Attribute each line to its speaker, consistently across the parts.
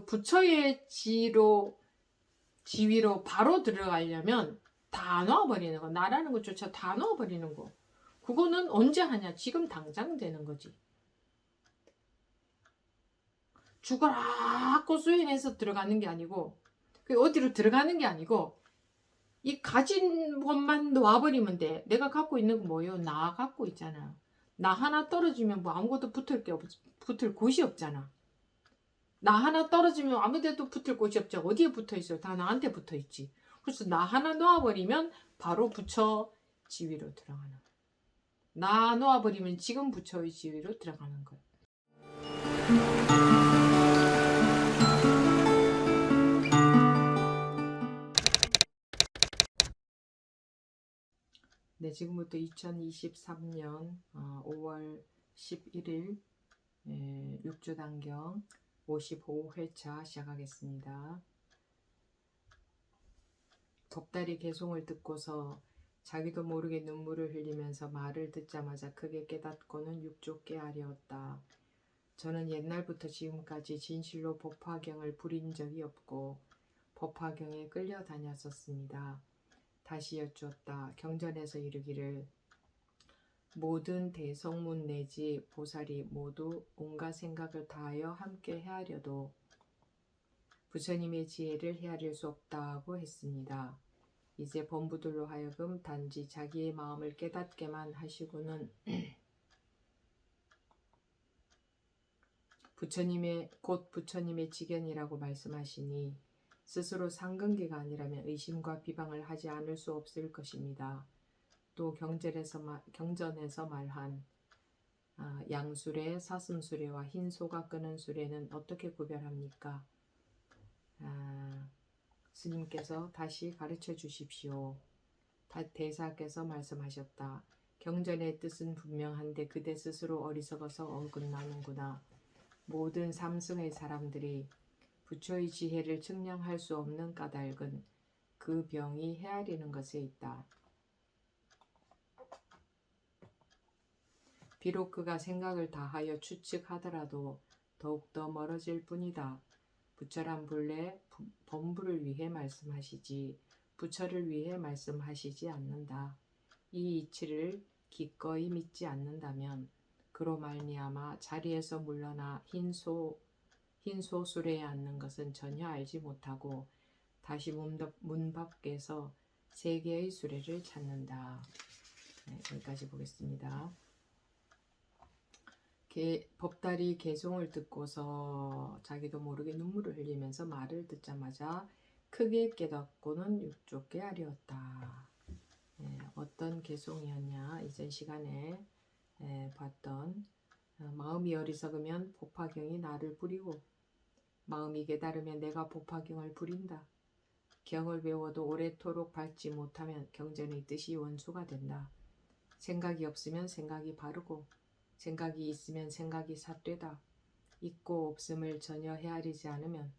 Speaker 1: 그 부처의 지위로 바로 들어가려면 다 넣어버리는 거. 나라는 것조차 다 넣어버리는 거. 그거는 언제 하냐? 지금 당장 되는 거지. 죽어라 고수인해서 들어가는 게 아니고, 어디로 들어가는 게 아니고, 이 가진 것만 놓아버리면 돼. 내가 갖고 있는 거 뭐예요? 나 갖고 있잖아. 나 하나 떨어지면 뭐 아무것도 붙을 곳이 없잖아. 나 하나 떨어지면 아무데도 붙을 곳이 없죠. 어디에 붙어 있어요? 다 나한테 붙어 있지. 그래서 나 하나 놓아버리면 바로 부처 지위로 들어가는 거야. 나 놓아버리면 지금 부처의 지위로 들어가는 거야. 네, 지금부터 2023년 5월 11일 6주단경 55회차 시작하겠습니다. 덥다리 개송을 듣고서 자기도 모르게 눈물을 흘리면서 말을 듣자마자 크게 깨닫고는 육조 깨알이었다. 저는 옛날부터 지금까지 진실로 법화경을 부린 적이 없고 법화경에 끌려다녔었습니다. 다시 여쭈었다. 경전에서 이르기를 모든 대성문 내지 보살이 모두 온갖 생각을 다하여 함께 헤아려도 부처님의 지혜를 헤아릴 수 없다고 했습니다. 이제 범부들로 하여금 단지 자기의 마음을 깨닫게만 하시고는 곧 부처님의 직견이라고 말씀하시니 스스로 상근기가 아니라면 의심과 비방을 하지 않을 수 없을 것입니다. 또 경전에서 말한 양수레, 사슴수레와 흰소가 끄는 수레는 어떻게 구별합니까? 스님께서 다시 가르쳐 주십시오. 대사께서 말씀하셨다. 경전의 뜻은 분명한데 그대 스스로 어리석어서 어긋나는구나. 모든 삼승의 사람들이 부처의 지혜를 측량할 수 없는 까닭은 그 병이 헤아리는 것에 있다. 비록 그가 생각을 다하여 추측하더라도 더욱더 멀어질 뿐이다. 부처란 본래 범부를 위해 말씀하시지 부처를 위해 말씀하시지 않는다. 이 이치를 기꺼이 믿지 않는다면 그로 말미암아 자리에서 물러나 흰소 수레에 앉는 것은 전혀 알지 못하고 다시 문 밖에서 세 개의 수레를 찾는다. 네, 여기까지 보겠습니다. 법다리 개송을 듣고서 자기도 모르게 눈물을 흘리면서 말을 듣자마자 크게 깨닫고는 육조 깨알이었다. 어떤 개송이었냐? 이전 시간에 봤던 마음이 어리석으면 법화경이 나를 부리고 마음이 깨달으면 내가 법화경을 부린다. 경을 배워도 오래도록 밟지 못하면 경전의 뜻이 원수가 된다. 생각이 없으면 생각이 바르고 생각이 있으면 생각이 삿되다. 있고 없음을 전혀 헤아리지 않으면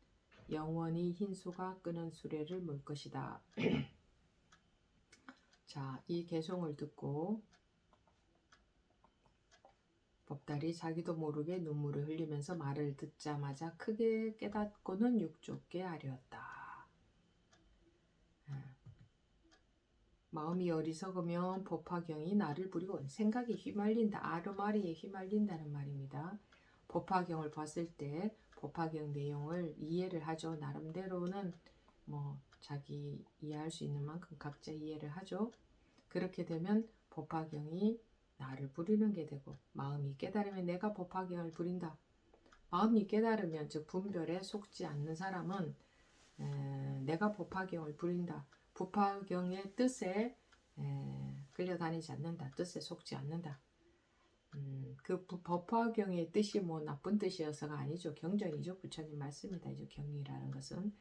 Speaker 1: 영원히 흰소가 끄는 수레를 몰 것이다. 자, 이 개송을 듣고 법달이 자기도 모르게 눈물을 흘리면서 말을 듣자마자 크게 깨닫고는 육조 깨알이었다. 마음이 어리석으면 법화경이 나를 부리고 생각이 휘말린다. 아르마리에 휘말린다는 말입니다. 법화경을 봤을 때 법화경 내용을 이해를 하죠. 나름대로는 자기 이해할 수 있는 만큼 각자 이해를 하죠. 그렇게 되면 법화경이 나를 부리는 게 되고 마음이 깨달으면 내가 법화경을 부린다. 마음이 깨달으면 즉 분별에 속지 않는 사람은 내가 법화경을 부린다. 법화경의 뜻에 끌려다니지 않는다. 뜻에 속지 않는다. 그 법화경의 뜻이 나쁜 뜻이어서가 아니죠. 경전이죠. 부처님 말씀이죠. 경이라는 것은.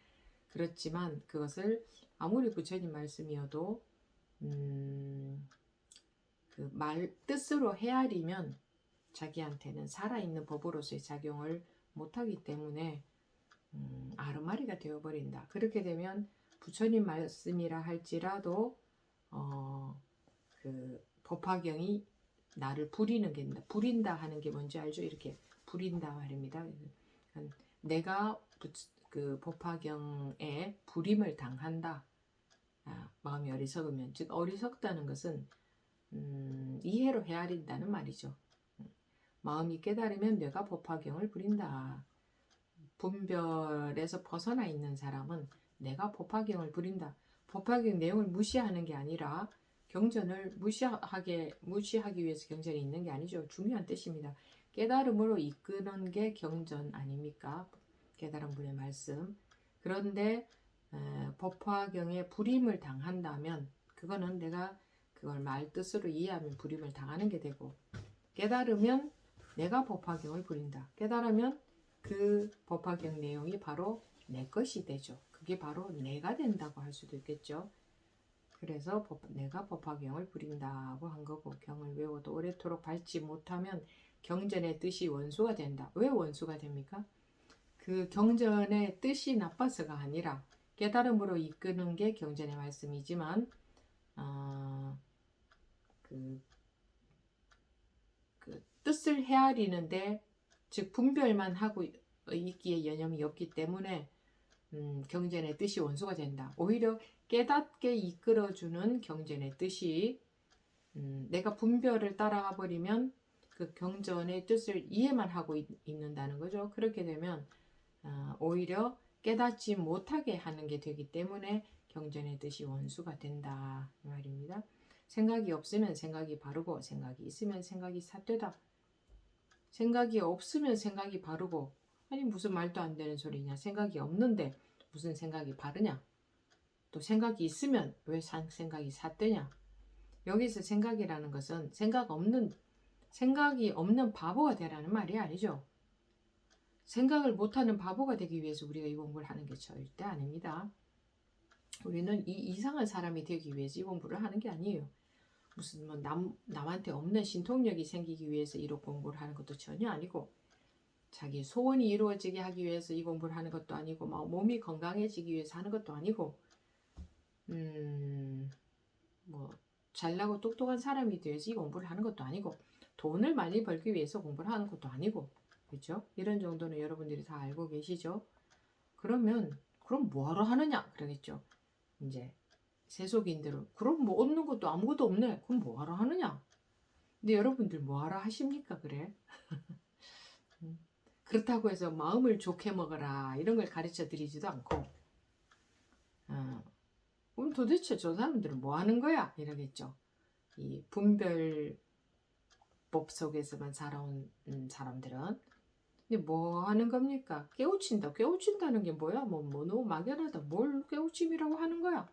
Speaker 1: 그렇지만 그것을 아무리 부처님 말씀이어도 그 말 뜻으로 헤아리면 자기한테는 살아있는 법으로서의 작용을 못하기 때문에 아르마리가 되어버린다. 그렇게 되면 부처님 말씀이라 할지라도 그 법화경이 나를 부리는 게 부린다 하는 게 뭔지 알죠? 이렇게 부린다 말입니다. 내가 그 법화경에 불임을 당한다. 마음이 어리석으면, 즉 어리석다는 것은 이해로 헤아린다는 말이죠. 마음이 깨달으면 뇌가 법화경을 부린다. 분별에서 벗어나 있는 사람은 내가 법화경을 부린다. 법화경 내용을 무시하는 게 아니라 경전을 무시하기 위해서 경전이 있는 게 아니죠. 중요한 뜻입니다. 깨달음으로 이끄는 게 경전 아닙니까? 깨달은 분의 말씀. 그런데 법화경에 불임을 당한다면 그거는 내가 그걸 말 뜻으로 이해하면 불임을 당하는 게 되고, 깨달으면 내가 법화경을 부린다. 깨달으면 그 법화경 내용이 바로 내 것이 되죠. 그게 바로 내가 된다고 할 수도 있겠죠. 그래서 내가 법화경을 부린다고 한 거고, 경을 외워도 오래도록 밟지 못하면 경전의 뜻이 원수가 된다. 왜 원수가 됩니까? 그 경전의 뜻이 나빠서가 아니라 깨달음으로 이끄는 게 경전의 말씀이지만 그 뜻을 헤아리는데, 즉 분별만 하고 있기에 여념이 없기 때문에 경전의 뜻이 원수가 된다. 오히려 깨닫게 이끌어주는 경전의 뜻이 내가 분별을 따라가 버리면 그 경전의 뜻을 이해만 하고 있는다는 거죠. 그렇게 되면 오히려 깨닫지 못하게 하는 게 되기 때문에 경전의 뜻이 원수가 된다 이 말입니다. 생각이 없으면 생각이 바르고, 생각이 있으면 생각이 삿되다. 생각이 없으면 생각이 바르고, 아니 무슨 말도 안 되는 소리냐. 생각이 없는데 무슨 생각이 바르냐. 또 생각이 있으면 왜 생각이 삿되냐. 여기서 생각이라는 것은 생각이 없는 바보가 되라는 말이 아니죠. 생각을 못하는 바보가 되기 위해서 우리가 이 공부를 하는 게 절대 아닙니다. 우리는 이 이상한 사람이 되기 위해서 이 공부를 하는 게 아니에요. 무슨 남한테 없는 신통력이 생기기 위해서 이런 공부를 하는 것도 전혀 아니고, 자기 소원이 이루어지게 하기 위해서 이 공부를 하는 것도 아니고, 몸이 건강해지기 위해서 하는 것도 아니고, 잘나고 똑똑한 사람이 되어서 이 공부를 하는 것도 아니고, 돈을 많이 벌기 위해서 공부를 하는 것도 아니고, 그렇죠? 이런 정도는 여러분들이 다 알고 계시죠? 그럼 뭐하러 하느냐 그러겠죠. 이제 세속인들은 그럼 뭐 얻는 것도 아무것도 없네. 그럼 뭐하러 하느냐. 근데 여러분들 뭐하러 하십니까? 그래? 그렇다고 해서 마음을 좋게 먹어라 이런 걸 가르쳐 드리지도 않고, 그럼 도대체 저 사람들은 뭐 하는 거야? 이러겠죠. 이 분별법 속에서만 살아온 사람들은. 근데 뭐 하는 겁니까? 깨우친다. 깨우친다는 게 뭐야? 뭐 너무 막연하다. 뭘 깨우침이라고 하는 거야?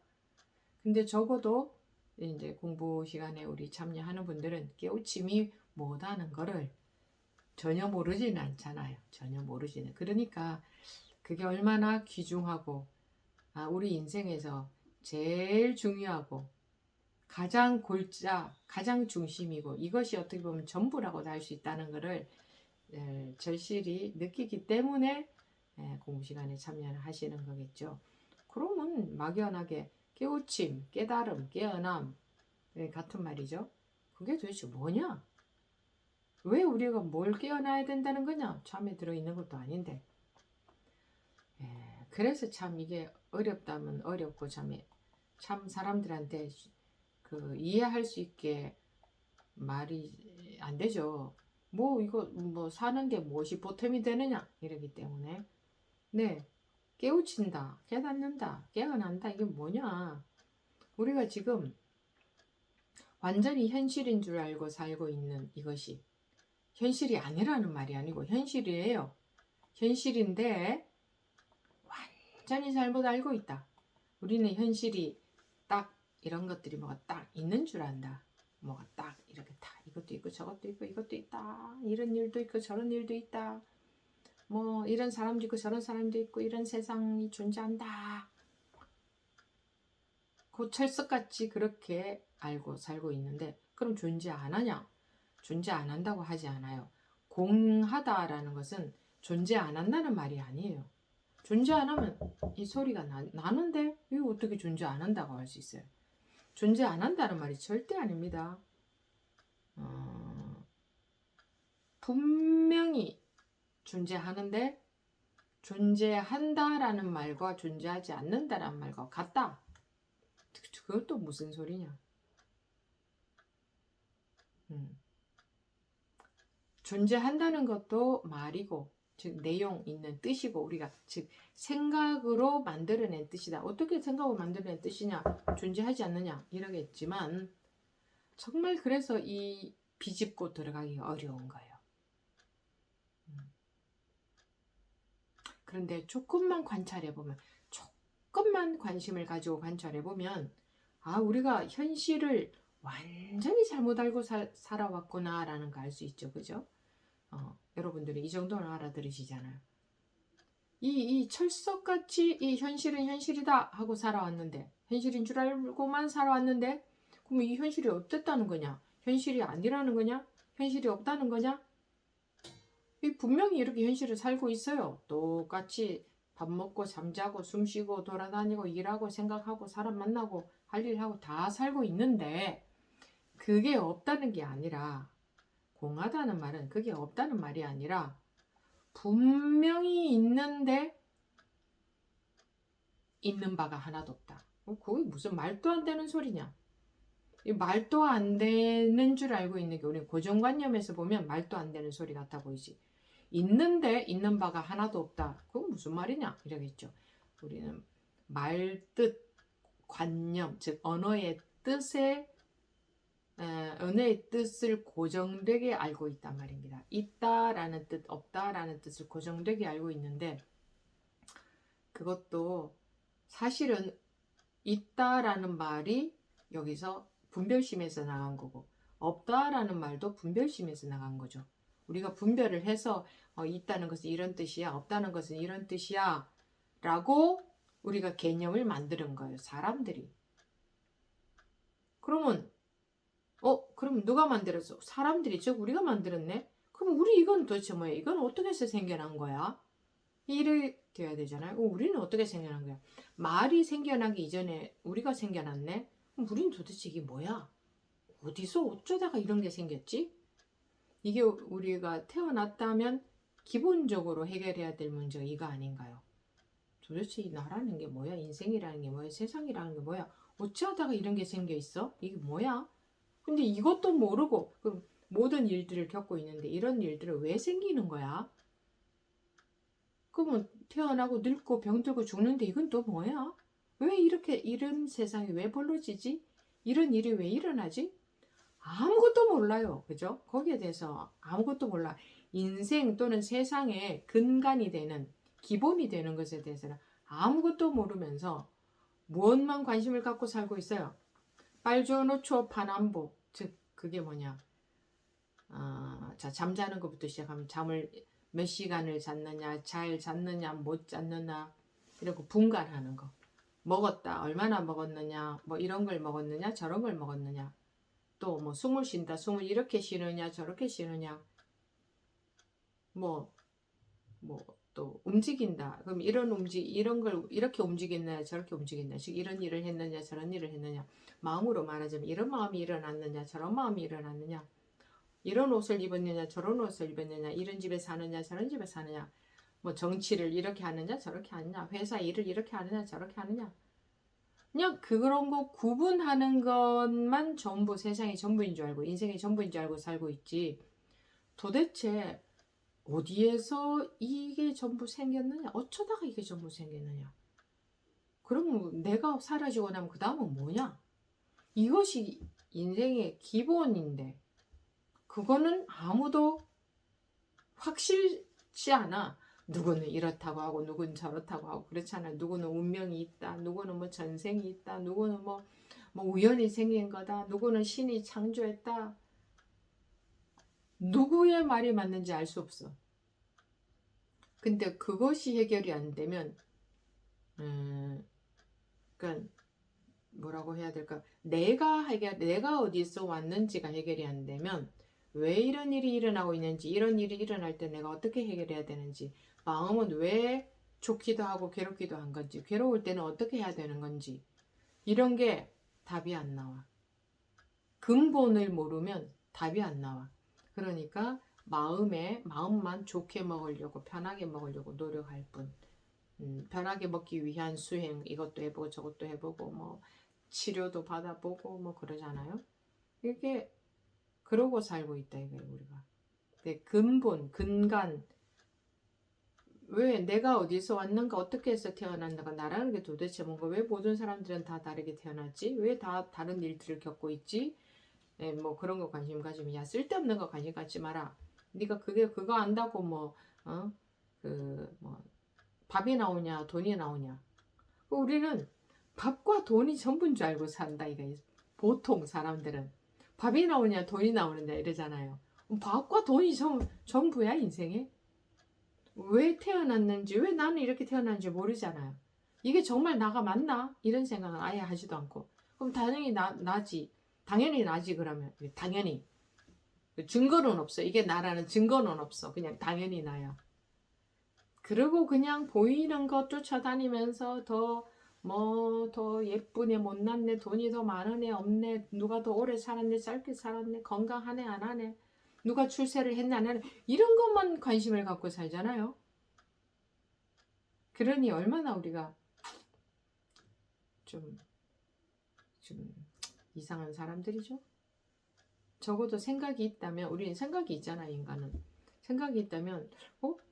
Speaker 1: 근데 적어도 이제 공부 시간에 우리 참여하는 분들은 깨우침이 뭐다는 거를 전혀 모르지는 않잖아요. 전혀 모르지는. 그러니까 그게 얼마나 귀중하고, 우리 인생에서 제일 중요하고 가장 골자, 가장 중심이고, 이것이 어떻게 보면 전부라고도 할 수 있다는 것을 절실히 느끼기 때문에 공부 시간에 참여를 하시는 거겠죠. 그러면 막연하게 깨우침, 깨달음, 깨어남 같은 말이죠. 그게 도대체 뭐냐? 왜 우리가 뭘 깨어나야 된다는 거냐? 참에 들어있는 것도 아닌데. 그래서 참 이게 어렵다면 어렵고, 참 사람들한테 이해할 수 있게 말이 안 되죠. 이거 사는 게 무엇이 보탬이 되느냐 이러기 때문에. 네, 깨우친다, 깨닫는다, 깨어난다, 이게 뭐냐. 우리가 지금 완전히 현실인 줄 알고 살고 있는 이것이 현실이 아니라는 말이 아니고 현실이에요. 현실인데 완전히 잘못 알고 있다. 우리는 현실이 딱 이런 것들이 뭐가 딱 있는 줄 안다. 뭐가 딱 이렇게 다 이것도 있고 저것도 있고 이것도 있다. 이런 일도 있고 저런 일도 있다. 이런 사람도 있고 저런 사람도 있고 이런 세상이 존재한다. 그 철석같이 그렇게 알고 살고 있는데, 그럼 존재 안 하냐? 존재 안 한다고 하지 않아요. 공하다라는 것은 존재 안 한다는 말이 아니에요. 존재 안 하면 이 소리가 나는데 이거 어떻게 존재 안 한다고 할 수 있어요? 존재 안 한다는 말이 절대 아닙니다. 분명히 존재하는데 존재한다라는 말과 존재하지 않는다라는 말과 같다. 그것도 무슨 소리냐? 존재한다는 것도 말이고, 즉 내용 있는 뜻이고, 우리가 즉 생각으로 만들어낸 뜻이다. 어떻게 생각으로 만들어낸 뜻이냐? 존재하지 않느냐? 이러겠지만 정말 그래서 이 비집고 들어가기가 어려운 거예요. 그런데 조금만 관찰해보면, 조금만 관심을 가지고 관찰해보면, 아, 우리가 현실을 완전히 잘못 알고 살아왔구나 라는 거 알 수 있죠. 그죠? 여러분들이 이 정도는 알아들으시잖아요. 이 철석같이 이 현실은 현실이다 하고 살아왔는데, 현실인 줄 알고만 살아왔는데, 그럼 이 현실이 어땠다는 거냐? 현실이 아니라는 거냐? 현실이 없다는 거냐? 분명히 이렇게 현실을 살고 있어요. 똑같이 밥 먹고 잠자고 숨쉬고 돌아다니고 일하고 생각하고 사람 만나고 할 일 하고 다 살고 있는데, 그게 없다는 게 아니라, 공하다는 말은 그게 없다는 말이 아니라 분명히 있는데 있는 바가 하나도 없다. 그게 무슨 말도 안 되는 소리냐? 말도 안 되는 줄 알고 있는 게, 우리 고정관념에서 보면 말도 안 되는 소리 같아 보이지. 있는데 있는 바가 하나도 없다. 그건 무슨 말이냐? 이러겠죠. 우리는 말뜻, 관념, 즉 언어의 뜻을 고정되게 알고 있단 말입니다. 있다라는 뜻, 없다라는 뜻을 고정되게 알고 있는데, 그것도 사실은 있다라는 말이 여기서 분별심에서 나간 거고, 없다라는 말도 분별심에서 나간 거죠. 우리가 분별을 해서 있다는 것은 이런 뜻이야, 없다는 것은 이런 뜻이야 라고 우리가 개념을 만드는 거예요. 사람들이. 그러면 그럼 누가 만들었어? 사람들이, 즉 우리가 만들었네? 그럼 우리 이건 도대체 뭐야? 이건 어떻게 해서 생겨난 거야? 이래 돼야 되잖아요. 우리는 어떻게 생겨난 거야? 말이 생겨나기 이전에 우리가 생겨났네? 그럼 우리는 도대체 이게 뭐야? 어디서 어쩌다가 이런 게 생겼지? 이게 우리가 태어났다면 기본적으로 해결해야 될 문제가 이거 아닌가요? 도대체 이 나라는 게 뭐야? 인생이라는 게 뭐야? 세상이라는 게 뭐야? 어쩌다가 이런 게 생겨 있어? 이게 뭐야? 근데 이것도 모르고 그럼 모든 일들을 겪고 있는데 이런 일들은 왜 생기는 거야? 그러면 태어나고 늙고 병들고 죽는데 이건 또 뭐야? 왜 이렇게 이런 세상이 왜 벌어지지? 이런 일이 왜 일어나지? 아무것도 몰라요. 그죠? 거기에 대해서 아무것도 몰라. 인생 또는 세상의 근간이 되는, 기본이 되는 것에 대해서는 아무것도 모르면서 무엇만 관심을 갖고 살고 있어요. 빨주노초 파남보, 즉 그게 뭐냐? 자, 잠자는 것부터 시작하면 잠을 몇 시간을 잤느냐, 잘 잤느냐, 못 잤느냐, 이러고 분간하는 거. 먹었다, 얼마나 먹었느냐, 뭐 이런 걸 먹었느냐, 저런 걸 먹었느냐. 또 뭐 숨을 쉰다, 숨을 이렇게 쉬느냐, 저렇게 쉬느냐. 또 움직인다. 그럼 이런 걸 이렇게 움직였느냐, 저렇게 움직였느냐, 즉 이런 일을 했느냐, 저런 일을 했느냐. 마음으로 말하자면 이런 마음이 일어났느냐, 저런 마음이 일어났느냐. 이런 옷을 입었느냐, 저런 옷을 입었느냐, 이런 집에 사느냐, 저런 집에 사느냐. 뭐 정치를 이렇게 하느냐, 저렇게 하느냐, 회사 일을 이렇게 하느냐, 저렇게 하느냐. 그냥 그런 거 구분하는 것만 전부 세상이 전부인 줄 알고, 인생이 전부인 줄 알고 살고 있지. 도대체 어디에서 이게 전부 생겼느냐? 어쩌다가 이게 전부 생겼느냐? 그럼 내가 사라지고 나면 그 다음은 뭐냐? 이것이 인생의 기본인데 그거는 아무도 확실치 않아. 누구는 이렇다고 하고 누구는 저렇다고 하고 그렇잖아. 누구는 운명이 있다. 누구는 뭐 전생이 있다. 누구는 뭐 우연히 생긴 거다. 누구는 신이 창조했다. 누구의 말이 맞는지 알 수 없어. 근데 그것이 해결이 안 되면 그러니까 뭐라고 해야 될까? 내가 어디서 왔는지가 해결이 안 되면 왜 이런 일이 일어나고 있는지, 이런 일이 일어날 때 내가 어떻게 해결해야 되는지, 마음은 왜 좋기도 하고 괴롭기도 한 건지, 괴로울 때는 어떻게 해야 되는 건지, 이런 게 답이 안 나와. 근본을 모르면 답이 안 나와. 그러니까 마음만 좋게 먹으려고 편하게 먹으려고 노력할 뿐. 편하게 먹기 위한 수행 이것도 해보고 저것도 해보고 뭐 치료도 받아보고 뭐 그러잖아요. 이게 그러고 살고 있다 이거예요 우리가. 근데 근간 왜 내가 어디서 왔는가 어떻게 해서 태어났는가 나라는 게 도대체 뭔가 왜 모든 사람들은 다 다르게 태어났지 왜 다 다른 일들을 겪고 있지 뭐 그런 거 관심 가지면 야 쓸데없는 거 관심 갖지 마라 네가 그거 안다고 뭐 밥이 나오냐 돈이 나오냐 우리는 밥과 돈이 전부인 줄 알고 산다 이거 보통 사람들은 밥이 나오냐 돈이 나오느냐 이러잖아요. 밥과 돈이 전부야 인생에. 왜 태어났는지 왜 나는 이렇게 태어났는지 모르잖아요. 이게 정말 나가 맞나? 이런 생각은 아예 하지도 않고 그럼 당연히 나지 당연히 나지 그러면 당연히 증거는 없어. 이게 나라는 증거는 없어. 그냥 당연히 나야. 그리고 그냥 보이는 것 쫓아다니면서 더 예쁘네 못났네 돈이 더 많으네 없네 누가 더 오래 살았네 짧게 살았네 건강하네 안 하네 누가 출세를 했네 안 하네 이런 것만 관심을 갖고 살잖아요. 그러니 얼마나 우리가 좀 이상한 사람들이죠. 적어도 생각이 있다면 우리는 생각이 있잖아 인간은. 생각이 있다면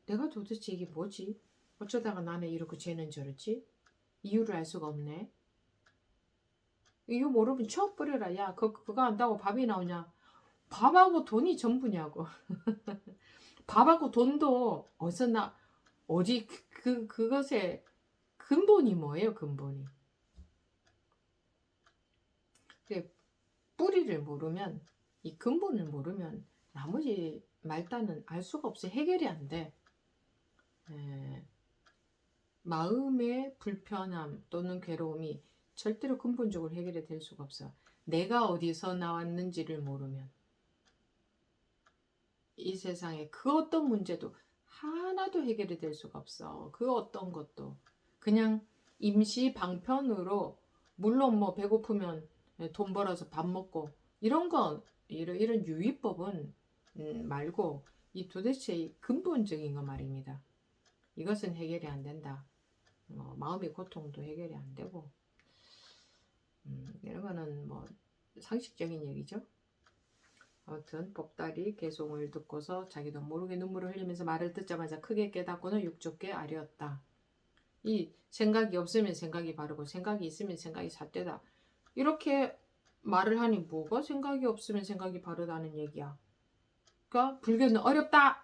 Speaker 1: 내가 도대체 이게 뭐지? 어쩌다가 나는 이렇게 죄는 저렇지? 이유를 알 수가 없네. 이유 모르면 치워버려라. 야 그거 안다고 밥이 나오냐? 밥하고 돈이 전부냐고. 밥하고 돈도 어디 그것의 근본이 뭐예요? 근본이. 뿌리를 모르면 이 근본을 모르면 나머지 말단은 알 수가 없어. 해결이 안 돼. 마음의 불편함 또는 괴로움이 절대로 근본적으로 해결이 될 수가 없어. 내가 어디서 나왔는지를 모르면 이 세상에 그 어떤 문제도 하나도 해결이 될 수가 없어. 그 어떤 것도 그냥 임시 방편으로 물론 뭐 배고프면 돈 벌어서 밥 먹고 이런 유의법은 말고 이 도대체 근본적인 거 말입니다. 이것은 해결이 안 된다. 마음의 고통도 해결이 안 되고 이런 거는 뭐 상식적인 얘기죠. 아무튼 복달이 개송을 듣고서 자기도 모르게 눈물을 흘리면서 말을 듣자마자 크게 깨닫고는 육족게 아뢰었다. 이 생각이 없으면 생각이 바르고 생각이 있으면 생각이 삿되다. 이렇게 말을 하니 뭐가 생각이 없으면 생각이 바르다는 얘기야. 그러니까 불교는 어렵다.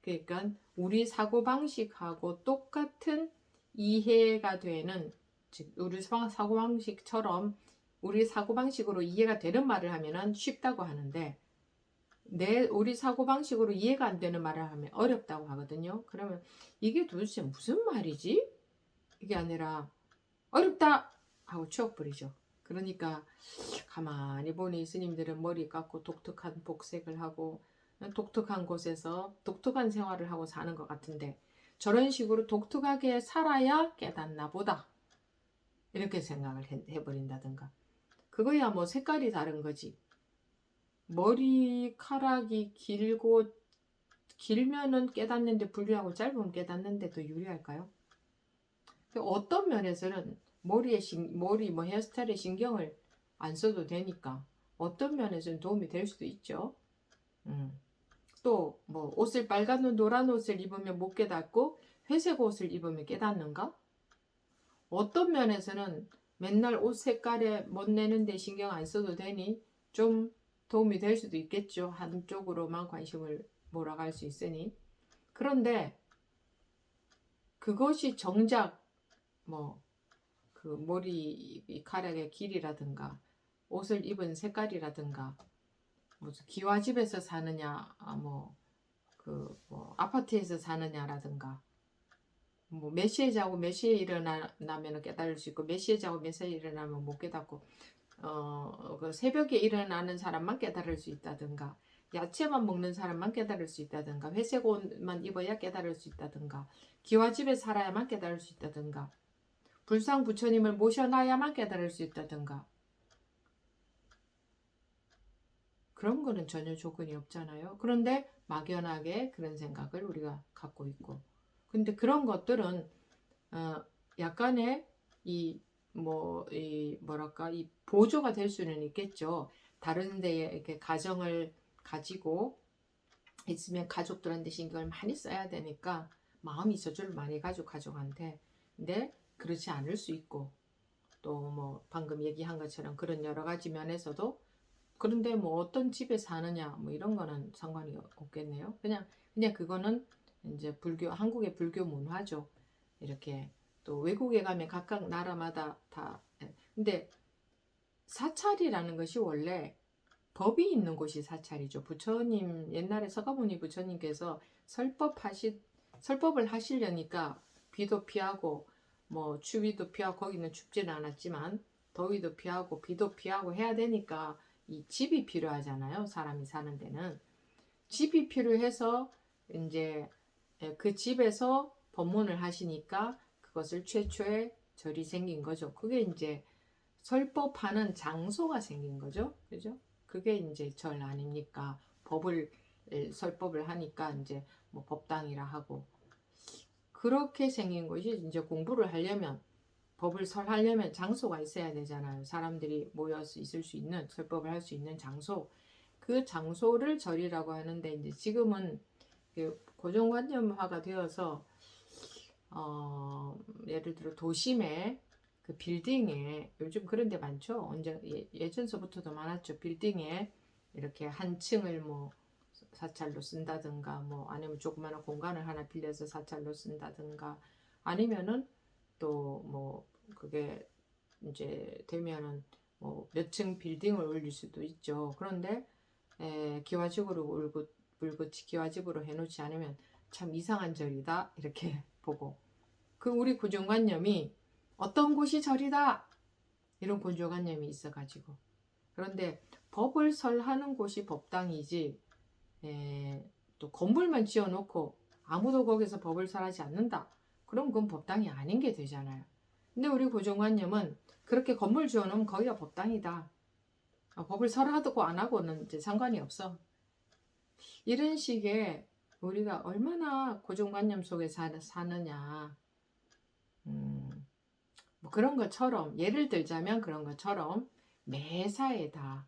Speaker 1: 그러니까 우리 사고방식하고 똑같은 이해가 되는 즉 우리 사고방식처럼 우리 사고방식으로 이해가 되는 말을 하면 쉽다고 하는데 우리 사고방식으로 이해가 안 되는 말을 하면 어렵다고 하거든요. 그러면 이게 도대체 무슨 말이지? 이게 아니라 어렵다 하고 치워버리죠. 그러니까 가만히 보니 스님들은 머리 깎고 독특한 복색을 하고 독특한 곳에서 독특한 생활을 하고 사는 것 같은데 저런 식으로 독특하게 살아야 깨닫나 보다 이렇게 생각을 해버린다든가 그거야 뭐 색깔이 다른 거지. 머리카락이 길면은 깨닫는데 불리하고 짧으면 깨닫는데 더 유리할까요? 어떤 면에서는 머리 뭐 헤어스타일에 신경을 안 써도 되니까 어떤 면에서는 도움이 될 수도 있죠. 또 뭐 옷을 빨간 옷 노란 옷을 입으면 못 깨닫고 회색 옷을 입으면 깨닫는가? 어떤 면에서는 맨날 옷 색깔에 못 내는데 신경 안 써도 되니 좀 도움이 될 수도 있겠죠. 한쪽으로만 관심을 몰아갈 수 있으니. 그런데 그것이 정작 뭐 그 머리카락의 길이라든가 옷을 입은 색깔이라든가 무슨 기와집에서 사느냐 뭐 아파트에서 사느냐라든가 뭐 몇 시에 자고 몇 시에 일어나면 깨달을 수 있고 몇 시에 자고 몇 시에 일어나면 못 깨닫고 그 새벽에 일어나는 사람만 깨달을 수 있다든가 야채만 먹는 사람만 깨달을 수 있다든가 회색 옷만 입어야 깨달을 수 있다든가 기와집에 살아야만 깨달을 수 있다든가 불상 부처님을 모셔놔야만 깨달을 수 있다든가 그런 거는 전혀 조건이 없잖아요. 그런데 막연하게 그런 생각을 우리가 갖고 있고. 근데 그런 것들은 약간의 뭐랄까, 이 보조가 될 수는 있겠죠. 다른 데에 이렇게 가정을 가지고 있으면 가족들한테 신경을 많이 써야 되니까 마음이 저절로 많이 가죠, 가족한테. 근데 그렇지 않을 수 있고, 또 뭐 방금 얘기한 것처럼 그런 여러 가지 면에서도, 그런데 뭐 어떤 집에 사느냐 뭐 이런 거는 상관이 없겠네요. 그냥 그거는 이제 한국의 불교 문화죠. 이렇게 또 외국에 가면 각각 나라마다 다. 근데 사찰이라는 것이 원래 법이 있는 곳이 사찰이죠. 부처님, 옛날에 서가모니 부처님께서 설법을 하시려니까 비도 피하고 뭐 추위도 피하고, 거기는 춥지는 않았지만 더위도 피하고 비도 피하고 해야 되니까 이 집이 필요하잖아요. 사람이 사는 데는 집이 필요해서 이제 그 집에서 법문을 하시니까 그것을 최초의 절이 생긴 거죠. 그게 이제 설법하는 장소가 생긴 거죠. 그죠? 그게 이제 절 아닙니까? 설법을 하니까 이제 뭐 법당이라 하고, 그렇게 생긴 것이, 이제 공부를 하려면, 법을 설하려면 장소가 있어야 되잖아요. 사람들이 모여서 있을 수 있는, 설법을 할 수 있는 장소. 그 장소를 절이라고 하는데, 이제 지금은 고정관념화가 되어서 예를 들어 도심에 그 빌딩에, 요즘 그런 데 많죠. 예전서부터도 많았죠. 빌딩에 이렇게 한 층을 뭐 사찰로 쓴다든가, 뭐 아니면 조그마한 공간을 하나 빌려서 사찰로 쓴다든가, 아니면은 또 뭐 그게 이제 되면은 뭐 몇 층 빌딩을 올릴 수도 있죠. 그런데 기와집으로 물긋이 기와집으로 해놓지 않으면 참 이상한 절이다 이렇게 보고, 그 우리 고정관념이 어떤 곳이 절이다 이런 고정관념이 있어가지고. 그런데 법을 설하는 곳이 법당이지, 또 건물만 지어놓고 아무도 거기서 법을 설하지 않는다, 그럼 그건 법당이 아닌 게 되잖아요. 근데 우리 고정관념은 그렇게 건물 지어놓으면 거기가 법당이다, 법을 설하고 안 하고는 이제 상관이 없어, 이런 식의, 우리가 얼마나 고정관념 속에 사느냐. 뭐 그런 것처럼, 예를 들자면 그런 것처럼 매사에 다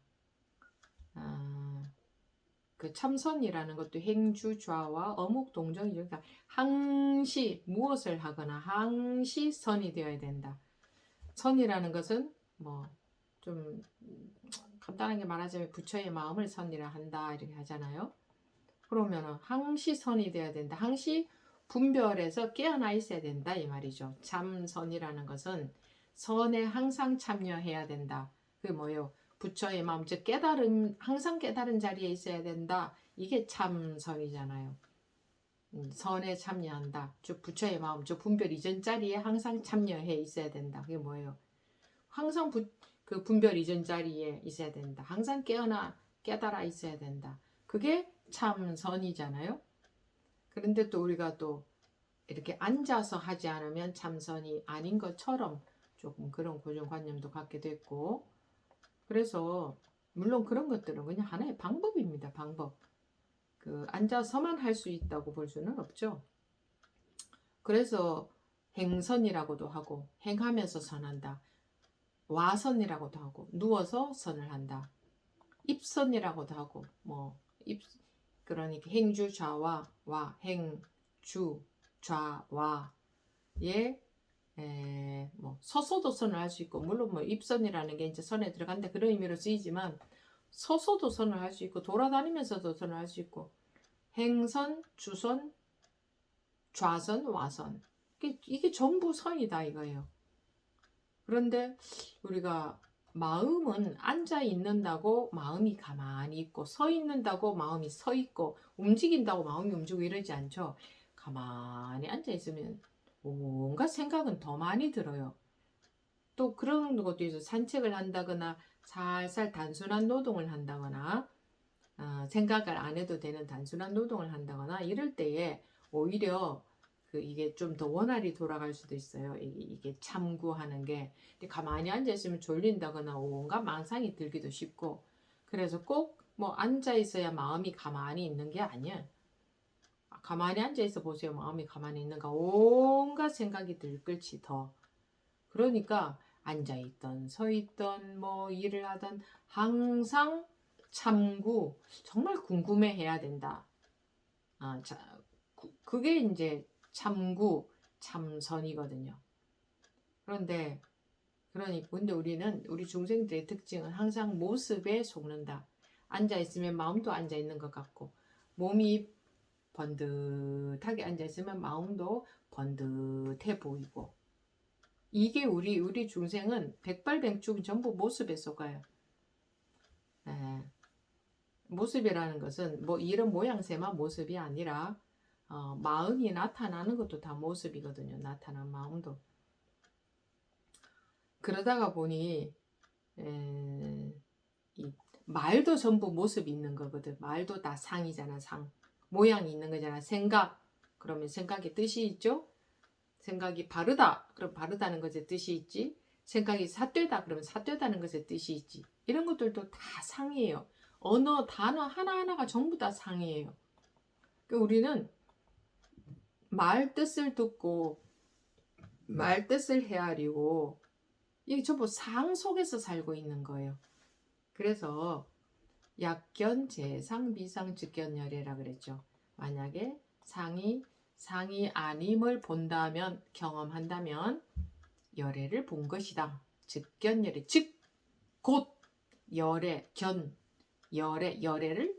Speaker 1: 그 참선이라는 것도 행주좌와 어묵동정이죠. 그러니까 항시 무엇을 하거나 항시 선이 되어야 된다. 선이라는 것은 뭐 좀 간단하게 말하자면 부처의 마음을 선이라 한다 이렇게 하잖아요. 그러면은 항시 선이 되어야 된다. 항시 분별해서 깨어나 있어야 된다 이 말이죠. 참선이라는 것은 선에 항상 참여해야 된다. 그게 뭐예요? 부처의 마음, 즉 깨달은, 항상 깨달은 자리에 있어야 된다. 이게 참선이잖아요. 선에 참여한다. 즉 부처의 마음, 즉 분별 이전 자리에 항상 참여해 있어야 된다. 그게 뭐예요? 항상 그 분별 이전 자리에 있어야 된다. 항상 깨달아 있어야 된다. 그게 참선이잖아요. 그런데 또 우리가 또 이렇게 앉아서 하지 않으면 참선이 아닌 것처럼 조금 그런 고정관념도 갖게 됐고, 그래서 물론 그런 것들은 그냥 하나의 방법입니다. 방법. 그 앉아서만 할 수 있다고 볼 수는 없죠. 그래서 행선이라고도 하고, 행하면서 선한다. 와선이라고도 하고, 누워서 선을 한다. 입선이라고도 하고, 그러니까 행주 좌와 와, 행주 좌와 예, 뭐 서서도 선을 할 수 있고, 물론 뭐 입선이라는 게 이제 선에 들어간다 그런 의미로 쓰이지만, 서서도 선을 할 수 있고 돌아다니면서도 선을 할 수 있고, 행선, 주선, 좌선, 와선, 이게 전부 선이다 이거예요. 그런데 우리가 마음은 앉아 있는다고 마음이 가만히 있고, 서 있는다고 마음이 서 있고, 움직인다고 마음이 움직이고 이러지 않죠. 가만히 앉아 있으면 온갖 생각은 더 많이 들어요. 또 그런 것도 있어요. 산책을 한다거나 살살 단순한 노동을 한다거나, 생각을 안 해도 되는 단순한 노동을 한다거나 이럴 때에 오히려 이게 좀 더 원활히 돌아갈 수도 있어요. 이게 참구하는 게. 근데 가만히 앉아있으면 졸린다거나 온갖 망상이 들기도 쉽고, 그래서 꼭 뭐 앉아 있어야 마음이 가만히 있는 게 아니야. 가만히 앉아 있어 보세요. 마음이 가만히 있는가? 온갖 생각이 들끓지 더. 그러니까 앉아 있던 서 있던 뭐 일을 하던 항상 참고 정말 궁금해해야 된다. 그게 이제 참고 참선이거든요. 근데 우리 중생들의 특징은 항상 모습에 속는다. 앉아 있으면 마음도 앉아 있는 것 같고, 몸이 번듯하게 앉아 있으면 마음도 번듯해 보이고. 이게 우리 중생은 백발백중 전부 모습에 속아요. 네. 모습이라는 것은 뭐 이런 모양새만 모습이 아니라 마음이 나타나는 것도 다 모습이거든요. 나타난 마음도. 그러다가 보니 이 말도 전부 모습이 있는 거거든. 말도 다 상이잖아. 상. 모양이 있는 거잖아. 생각. 그러면 생각의 뜻이 있죠. 생각이 바르다. 그럼 바르다는 것의 뜻이 있지. 생각이 삿되다. 그러면 삿되다는 것의 뜻이 있지. 이런 것들도 다 상이에요. 언어, 단어 하나하나가 전부 다 상이에요. 그러니까 우리는 말 뜻을 듣고 말 뜻을 헤아리고 이게 전부 상 속에서 살고 있는 거예요. 그래서 약견, 재상, 비상, 즉견열애라 그랬죠. 만약에 상이 아님을 본다면, 경험한다면 열애를 본 것이다. 즉견열애, 즉 곧 열애, 열애를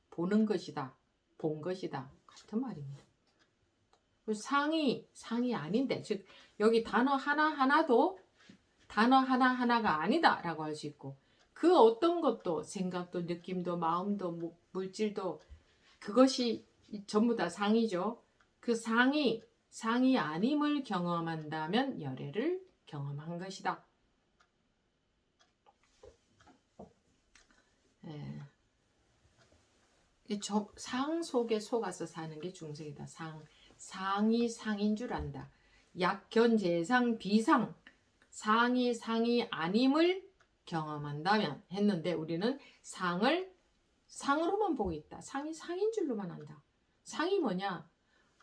Speaker 1: 보는 것이다. 본 것이다. 같은 말입니다. 상이 아닌데, 즉 여기 단어 하나하나가 아니다 라고 할 수 있고, 그 어떤 것도 생각도 느낌도 마음도 물질도 그것이 전부 다 상이죠. 그 상이 아님을 경험한다면 열애를 경험한 것이다. 상 속에 속아서 사는 게 중생이다. 상이 상인 줄 안다. 약견, 재상, 비상, 상이 아님을 경험한다면 했는데 우리는 상으로만 보고 있다. 상이 상인 줄로만 안다. 상이 뭐냐?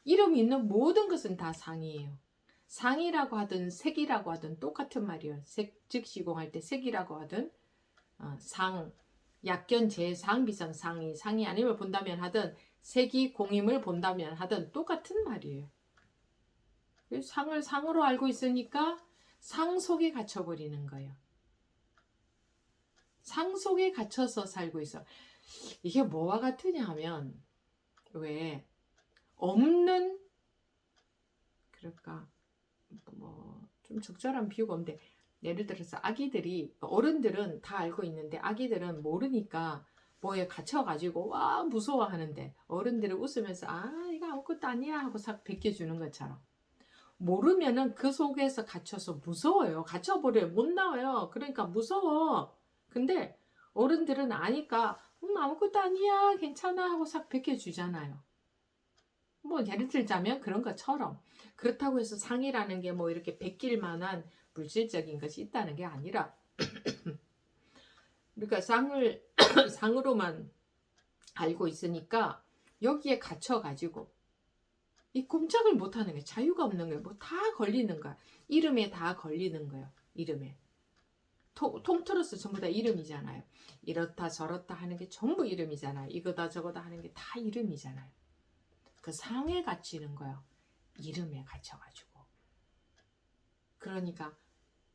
Speaker 1: 이름이 있는 모든 것은 다 상이에요. 상이라고 하든 색이라고 하든 똑같은 말이에요. 색, 즉 시공할 때 색이라고 하든 상, 약견, 재상, 비상, 상이 아님을 본다면 하든 색이 공임을 본다면 하든 똑같은 말이에요. 상을 상으로 알고 있으니까 상 속에 갇혀버리는 거예요. 상 속에 갇혀서 살고 있어. 이게 뭐와 같으냐 하면 왜 없는 그럴까 뭐 좀 적절한 비유가 없는데 예를 들어서 아기들이 어른들은 다 알고 있는데 아기들은 모르니까 뭐에 갇혀가지고 와 무서워하는데 어른들은 웃으면서 이거 아무것도 아니야 하고 싹 벗겨주는 것처럼 모르면은 그 속에서 갇혀서 무서워요. 갇혀버려요. 못 나와요. 그러니까 무서워. 근데 어른들은 아니까 아무것도 아니야 괜찮아 하고 싹 벗겨주잖아요. 뭐 예를 들자면 그런 것처럼 그렇다고 해서 상이라는 게 뭐 이렇게 벗길 만한 물질적인 것이 있다는 게 아니라 그러니까 상으로만 알고 있으니까 여기에 갇혀가지고 이 꼼짝을 못하는 거예요. 자유가 없는 거예요. 뭐 다 걸리는 거야. 이름에 다 걸리는 거예요. 이름에. 통틀어서 전부 다 이름이잖아요. 이렇다 저렇다 하는 게 전부 이름이잖아요. 이거다 저거다 하는 게 다 이름이잖아요. 그 상에 갇히는 거예요. 이름에 갇혀가지고. 그러니까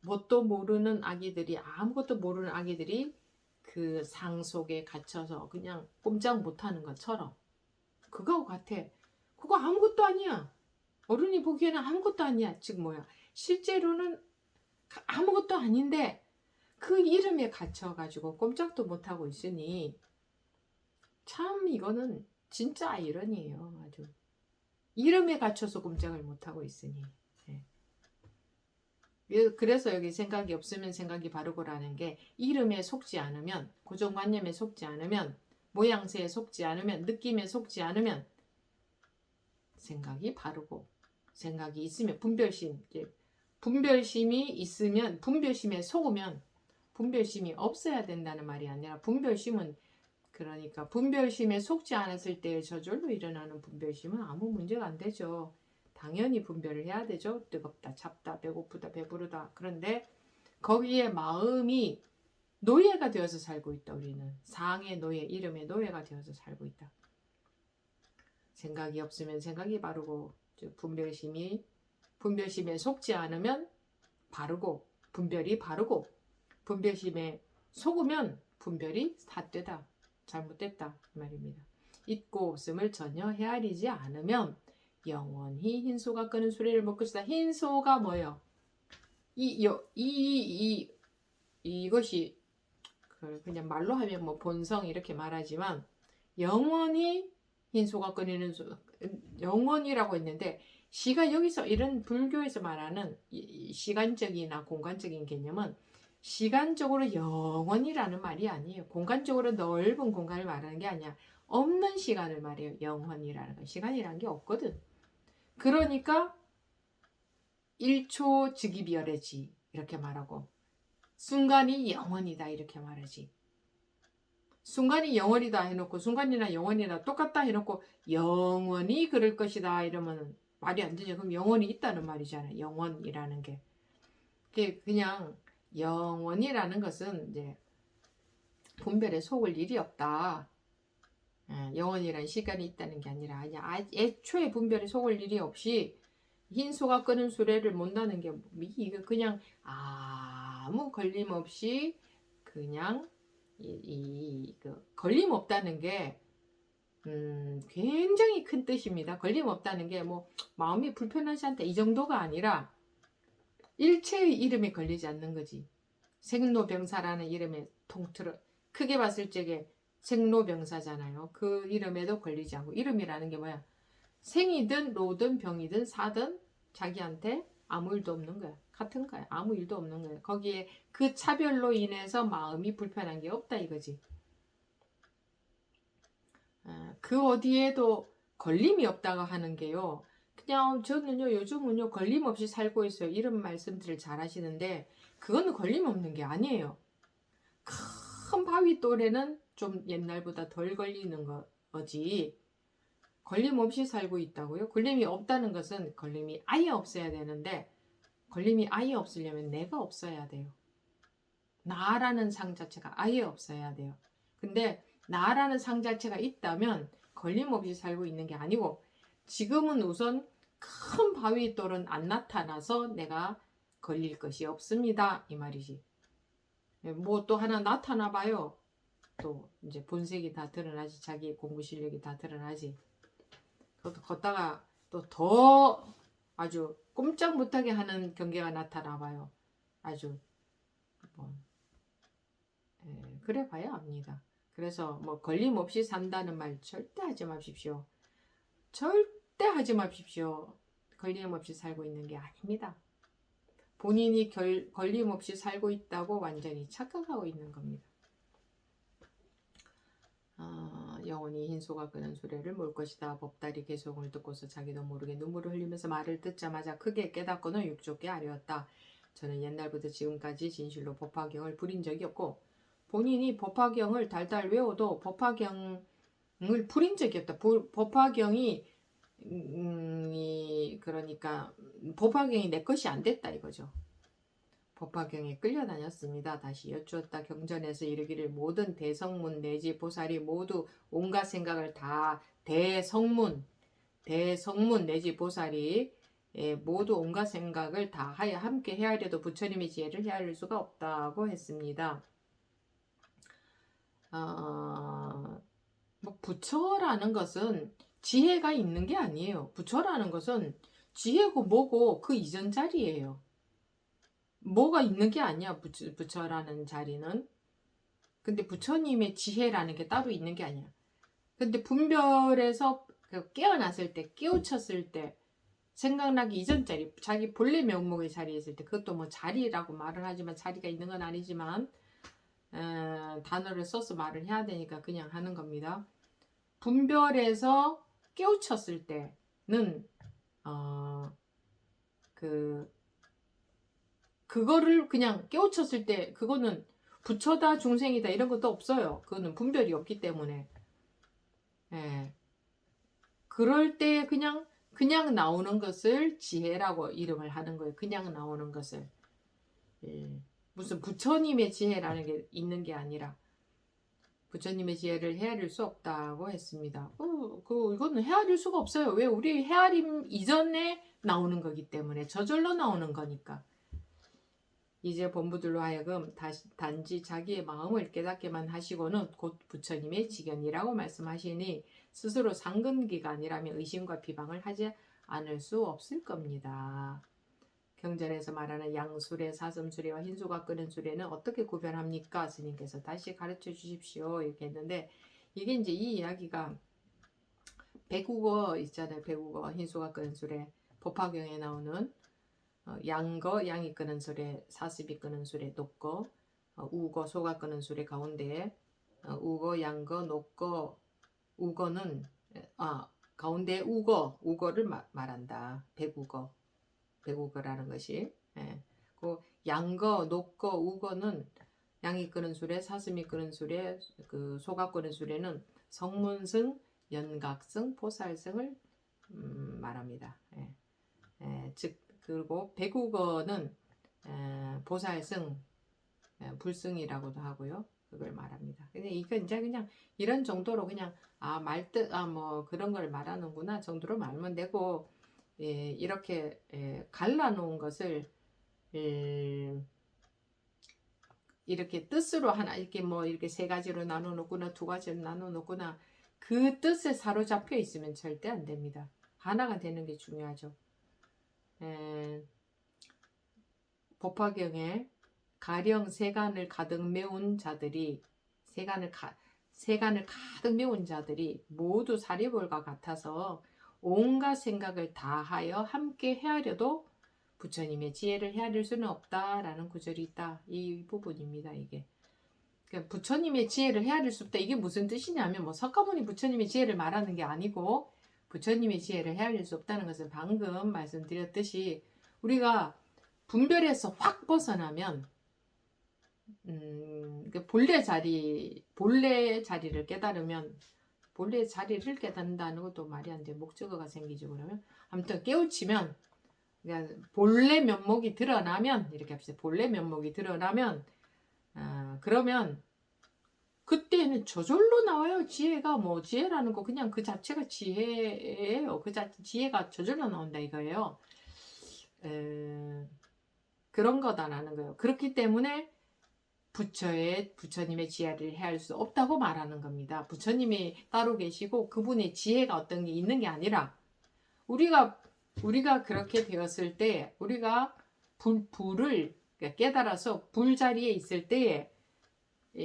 Speaker 1: 뭣도 모르는 아기들이 아무것도 모르는 아기들이 그 상 속에 갇혀서 그냥 꼼짝 못하는 것처럼 그거하고 같아. 그거 아무것도 아니야. 어른이 보기에는 아무것도 아니야. 즉 뭐야. 실제로는 아무것도 아닌데 그 이름에 갇혀가지고 꼼짝도 못하고 있으니 참 이거는 진짜 아이러니예요. 아주 이름에 갇혀서 꼼짝을 못하고 있으니. 그래서 여기 생각이 없으면 생각이 바르고라는 게 이름에 속지 않으면 고정관념에 속지 않으면 모양새에 속지 않으면 느낌에 속지 않으면 생각이 바르고 생각이 있으면 분별심이 있으면 분별심에 속으면 분별심이 없어야 된다는 말이 아니라 분별심은 그러니까 분별심에 속지 않았을 때 저절로 일어나는 분별심은 아무 문제가 안 되죠. 당연히 분별을 해야 되죠. 뜨겁다, 찹다, 배고프다, 배부르다. 그런데 거기에 마음이 노예가 되어서 살고 있다. 우리는 상의 노예, 이름의 노예가 되어서 살고 있다. 생각이 없으면 생각이 바르고, 분별심에 속지 않으면 바르고, 분별이 바르고, 분별심에 속으면 분별이 삿되다, 잘못됐다 이 말입니다. 있고 없음을 전혀 헤아리지 않으면 영원히 흰소가 끄는 수레를 못 것이다. 흰소가 뭐예요? 이것이 그냥 말로 하면 뭐 본성 이렇게 말하지만 영원히 흰소가 끄는 영원이라고 했는데 시가 여기서 이런 불교에서 말하는 시간적이나 공간적인 개념은 시간적으로 영원이라는 말이 아니에요. 공간적으로 넓은 공간을 말하는 게 아니야. 없는 시간을 말해요. 영원이라는 건 시간이라는 게 없거든. 그러니까 1초 즉이별해지 이렇게 말하고 순간이 영원이다 이렇게 말하지. 순간이 영원이다 해놓고 순간이나 영원이나 똑같다 해놓고 영원히 그럴 것이다 이러면 말이 안 되죠. 그럼 영원이 있다는 말이잖아요. 영원이라는 게. 그냥 영원이라는 것은 이제 분별에 속을 일이 없다. 영원이라는 시간이 있다는 게 아니라 애초에 분별에 속을 일이 없이 흰소가 끄는 수레를 못 나는 게 이거 그냥 아무 걸림 없이 그냥 걸림 없다는 게 굉장히 큰 뜻입니다. 걸림 없다는 게 뭐 마음이 불편하지 않다 이 정도가 아니라 일체의 이름에 걸리지 않는 거지. 생로병사라는 이름에 통틀어 크게 봤을 적에 생로병사잖아요. 그 이름에도 걸리지 않고 이름이라는 게 뭐야? 생이든 로든 병이든 사든 자기한테 아무 일도 없는 거야. 같은 거야. 아무 일도 없는 거야. 거기에 그 차별로 인해서 마음이 불편한 게 없다 이거지. 그 어디에도 걸림이 없다고 하는 게요. 그냥 저는요 요즘은요 걸림 없이 살고 있어요. 이런 말씀들을 잘 하시는데 그거는 걸림 없는 게 아니에요. 큰 바위 또래는 좀 옛날보다 덜 걸리는 거지. 걸림 없이 살고 있다고요? 걸림이 없다는 것은 걸림이 아예 없어야 되는데 걸림이 아예 없으려면 내가 없어야 돼요. 나라는 상 자체가 아예 없어야 돼요. 근데 나라는 상 자체가 있다면 걸림 없이 살고 있는 게 아니고 지금은 우선 큰 바위 돌은 안 나타나서 내가 걸릴 것이 없습니다. 이 말이지. 뭐 또 하나 나타나 봐요. 또 이제 본색이 다 드러나지. 자기 공부 실력이 다 드러나지. 걷다가 또 더 아주 꼼짝 못하게 하는 경계가 나타나 봐요. 아주 뭐 그래 봐야 압니다. 그래서 뭐 걸림 없이 산다는 말 절대 하지 마십시오. 절대 하지 마십시오. 걸림 없이 살고 있는 게 아닙니다. 본인이 걸림 없이 살고 있다고 완전히 착각하고 있는 겁니다. 영원히 흰소가 끄는 수레를 몰 것이다. 법다리 개송을 듣고서 자기도 모르게 눈물을 흘리면서 말을 듣자마자 크게 깨닫고는 육족게 아뢰었다. 저는 옛날부터 지금까지 진실로 법화경을 부린 적이 없고 본인이 법화경을 달달 외워도 법화경을 부린 적이 없다. 법화경이 그러니까 법화경이 내 것이 안 됐다 이거죠. 법화경에 끌려다녔습니다. 다시 여쭈었다. 경전에서 이르기를 모든 대성문 내지 보살이 모두 온갖 생각을 다 대성문 내지 보살이 모두 온갖 생각을 다 하여 함께 헤아려도 부처님의 지혜를 헤아릴 수가 없다고 했습니다. 뭐 부처라는 것은 지혜가 있는 게 아니에요. 부처라는 것은 지혜고 뭐고 그 이전 자리예요. 뭐가 있는 게 아니야. 부처라는 자리는. 근데 부처님의 지혜라는 게 따로 있는 게 아니야. 근데 분별에서 깨어났을 때, 깨우쳤을 때, 생각나기 이전 자리, 자기 본래 명목의 자리에 있을 때, 그것도 뭐 자리라고 말을 하지만 자리가 있는 건 아니지만 단어를 써서 말을 해야 되니까 그냥 하는 겁니다. 분별에서 깨우쳤을 때는 그거를 그냥 깨우쳤을 때 그거는 부처다 중생이다 이런 것도 없어요. 그거는 분별이 없기 때문에. 예. 그럴 때 그냥 나오는 것을 지혜라고 이름을 하는 거예요. 그냥 나오는 것을. 예. 무슨 부처님의 지혜라는 게 있는 게 아니라 부처님의 지혜를 헤아릴 수 없다고 했습니다. 이거는 헤아릴 수가 없어요. 왜? 우리 헤아림 이전에 나오는 거기 때문에 저절로 나오는 거니까. 이제 본부들로 하여금 단지 자기의 마음을 깨닫게만 하시고는 곧 부처님의 지견이라고 말씀하시니 스스로 상근기가 아니라면 의심과 비방을 하지 않을 수 없을 겁니다. 경전에서 말하는 양수레, 사슴수레와 흰수가 끄는 수레는 어떻게 구별합니까? 스님께서 다시 가르쳐 주십시오. 이렇게 했는데 이게 이제 이 이야기가 백우거 있잖아요. 백우거, 흰수가 끄는 수레, 법화경에 나오는 양거, 양이 끄는 수레, 사슴이 끄는 수레, 녹거, 우거, 소가 끄는 수레 가운데 우거, 양거, 녹거, 우거는 가운데 우거를 말한다. 백우거라는 것이. 예. 그 양거, 녹거, 우거는 양이 끄는 수레, 사슴이 끄는 수레, 그 소가 끄는 수레는 성문승, 연각승, 보살승을 말합니다. 예. 즉 그리고 백우거는 보살승, 불승이라고도 하고요. 그걸 말합니다. 근데 이건 이제 그냥 이런 정도로 그냥 뭐 그런 걸 말하는구나 정도로 말면 되고, 이렇게 갈라놓은 것을 이렇게 뜻으로 하나 이렇게 세 가지로 나눠 놓거나 두 가지로 나눠 놓거나 그 뜻에 사로잡혀 있으면 절대 안 됩니다. 하나가 되는 게 중요하죠. 법화경에 가령 세간을 가득 메운 자들이 모두 사리볼과 같아서 온갖 생각을 다하여 함께 헤아려도 부처님의 지혜를 헤아릴 수는 없다라는 구절이 있다. 이 부분입니다. 이게 그러니까 부처님의 지혜를 헤아릴 수 없다. 이게 무슨 뜻이냐면 뭐 석가모니 부처님의 지혜를 말하는 게 아니고, 부처님의 지혜를 헤아릴 수 없다는 것은 방금 말씀드렸듯이 우리가 분별에서 확 벗어나면 본래 자리를 깨달으면, 본래 자리를 깨닫는다는 것도 말이 안 돼. 목적어가 생기죠. 그러면 아무튼 깨우치면, 그러니까 본래 면목이 드러나면, 이렇게 합시다. 본래 면목이 드러나면 그러면 그때는 저절로 나와요. 지혜가 뭐 지혜라는 거 그냥 그 자체가 지혜예요. 지혜가 저절로 나온다 이거예요. 그런 거다라는 거예요. 그렇기 때문에 부처님의 지혜를 헤아릴 수 없다고 말하는 겁니다. 부처님이 따로 계시고 그분의 지혜가 어떤 게 있는 게 아니라 우리가 그렇게 되었을 때, 우리가 불을 깨달아서 불 자리에 있을 때에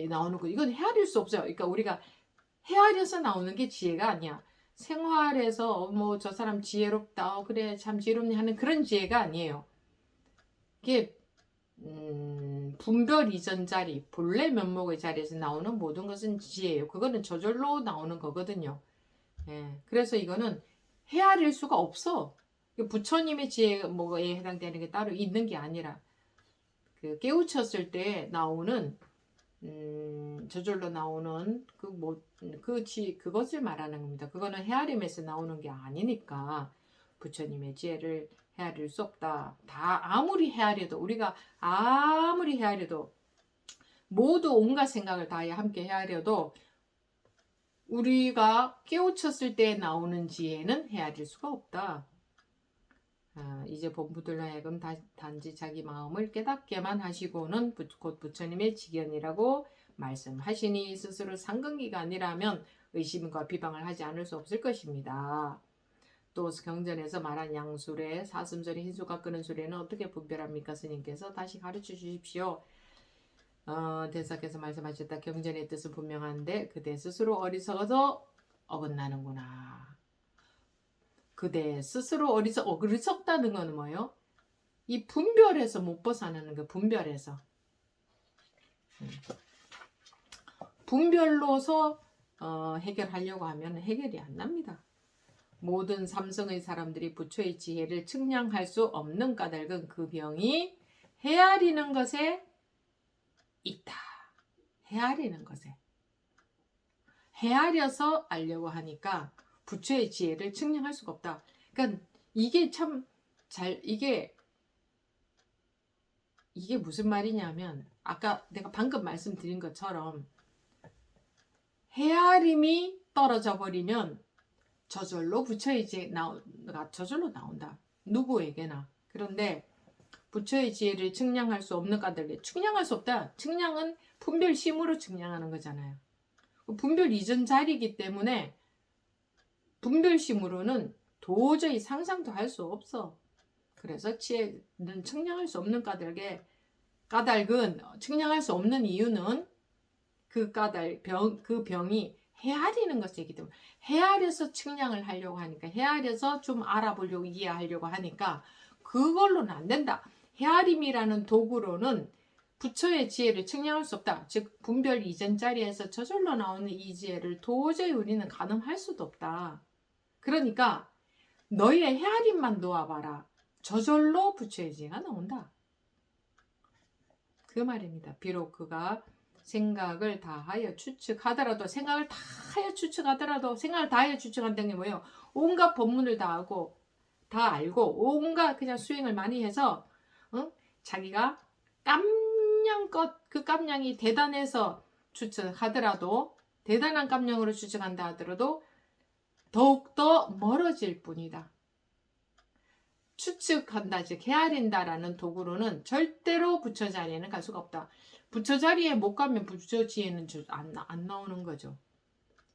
Speaker 1: 나오는 거, 이건 헤아릴 수 없어요. 그러니까 우리가 헤아려서 나오는 게 지혜가 아니야. 생활에서 뭐 저 사람 지혜롭다, 그래 참 지혜롭네 하는 그런 지혜가 아니에요. 이게 분별 이전 자리, 본래 면목의 자리에서 나오는 모든 것은 지혜예요. 그거는 저절로 나오는 거거든요. 그래서 이거는 헤아릴 수가 없어. 부처님의 지혜에 해당되는 게 따로 있는 게 아니라 그 깨우쳤을 때 나오는 저절로 나오는 그것을 말하는 겁니다. 그거는 헤아림에서 나오는 게 아니니까 부처님의 지혜를 헤아릴 수 없다. 우리가 아무리 헤아려도 모두 온갖 생각을 다 함께 헤아려도 우리가 깨우쳤을 때 나오는 지혜는 헤아릴 수가 없다. 이제 본부들로 하여금 단지 자기 마음을 깨닫게만 하시고는 곧 부처님의 지견이라고 말씀하시니 스스로 상근기가 아니라면 의심과 비방을 하지 않을 수 없을 것입니다. 또 경전에서 말한 양수레, 사슴수레, 흰수가 끄는 수레는 어떻게 분별합니까? 스님께서 다시 가르쳐 주십시오. 대사께서 말씀하셨다. 경전의 뜻은 분명한데 그대 스스로 어리석어서 어긋나는구나. 그대 스스로 어리석다는 건 뭐예요? 이 분별에서 못 벗어나는 거. 분별에서. 분별로서 해결하려고 하면 해결이 안 납니다. 모든 삼성의 사람들이 부처의 지혜를 측량할 수 없는 까닭은 그 병이 헤아리는 것에 있다. 헤아리는 것에. 헤아려서 알려고 하니까 부처의 지혜를 측량할 수가 없다. 그러니까 이게 참 이게 무슨 말이냐면 아까 내가 방금 말씀드린 것처럼 헤아림이 떨어져 버리면 저절로 부처의 지혜가 저절로 나온다. 누구에게나. 그런데 부처의 지혜를 측량할 수 없는 까닭에 측량할 수 없다. 측량은 분별심으로 측량하는 거잖아요. 분별 이전 자리이기 때문에 분별심으로는 도저히 상상도 할 수 없어. 그래서 지혜는 측량할 수 없는 까닭은 측량할 수 없는 이유는 그 병이 헤아리는 것이기 때문에 헤아려서 측량을 하려고 하니까 헤아려서 좀 알아보려고 이해하려고 하니까 그걸로는 안 된다. 헤아림이라는 도구로는 부처의 지혜를 측량할 수 없다. 즉 분별 이전 자리에서 저절로 나오는 이 지혜를 도저히 우리는 가늠할 수도 없다. 그러니까 너희의 헤아림만 놓아봐라. 저절로 부처의 지혜가 나온다. 그 말입니다. 비록 그가 생각을 다하여 추측하더라도 생각을 다하여 추측한다는 게 뭐예요? 온갖 법문을 다 하고 다 알고 온갖 그냥 수행을 많이 해서 자기가 깜냥껏 그 깜냥이 대단해서 추측하더라도 대단한 깜냥으로 추측한다 하더라도 더욱더 멀어질 뿐이다. 추측한다, 즉 헤아린다라는 도구로는 절대로 부처 자리에는 갈 수가 없다. 부처 자리에 못 가면 부처 지혜는 안 나오는 거죠.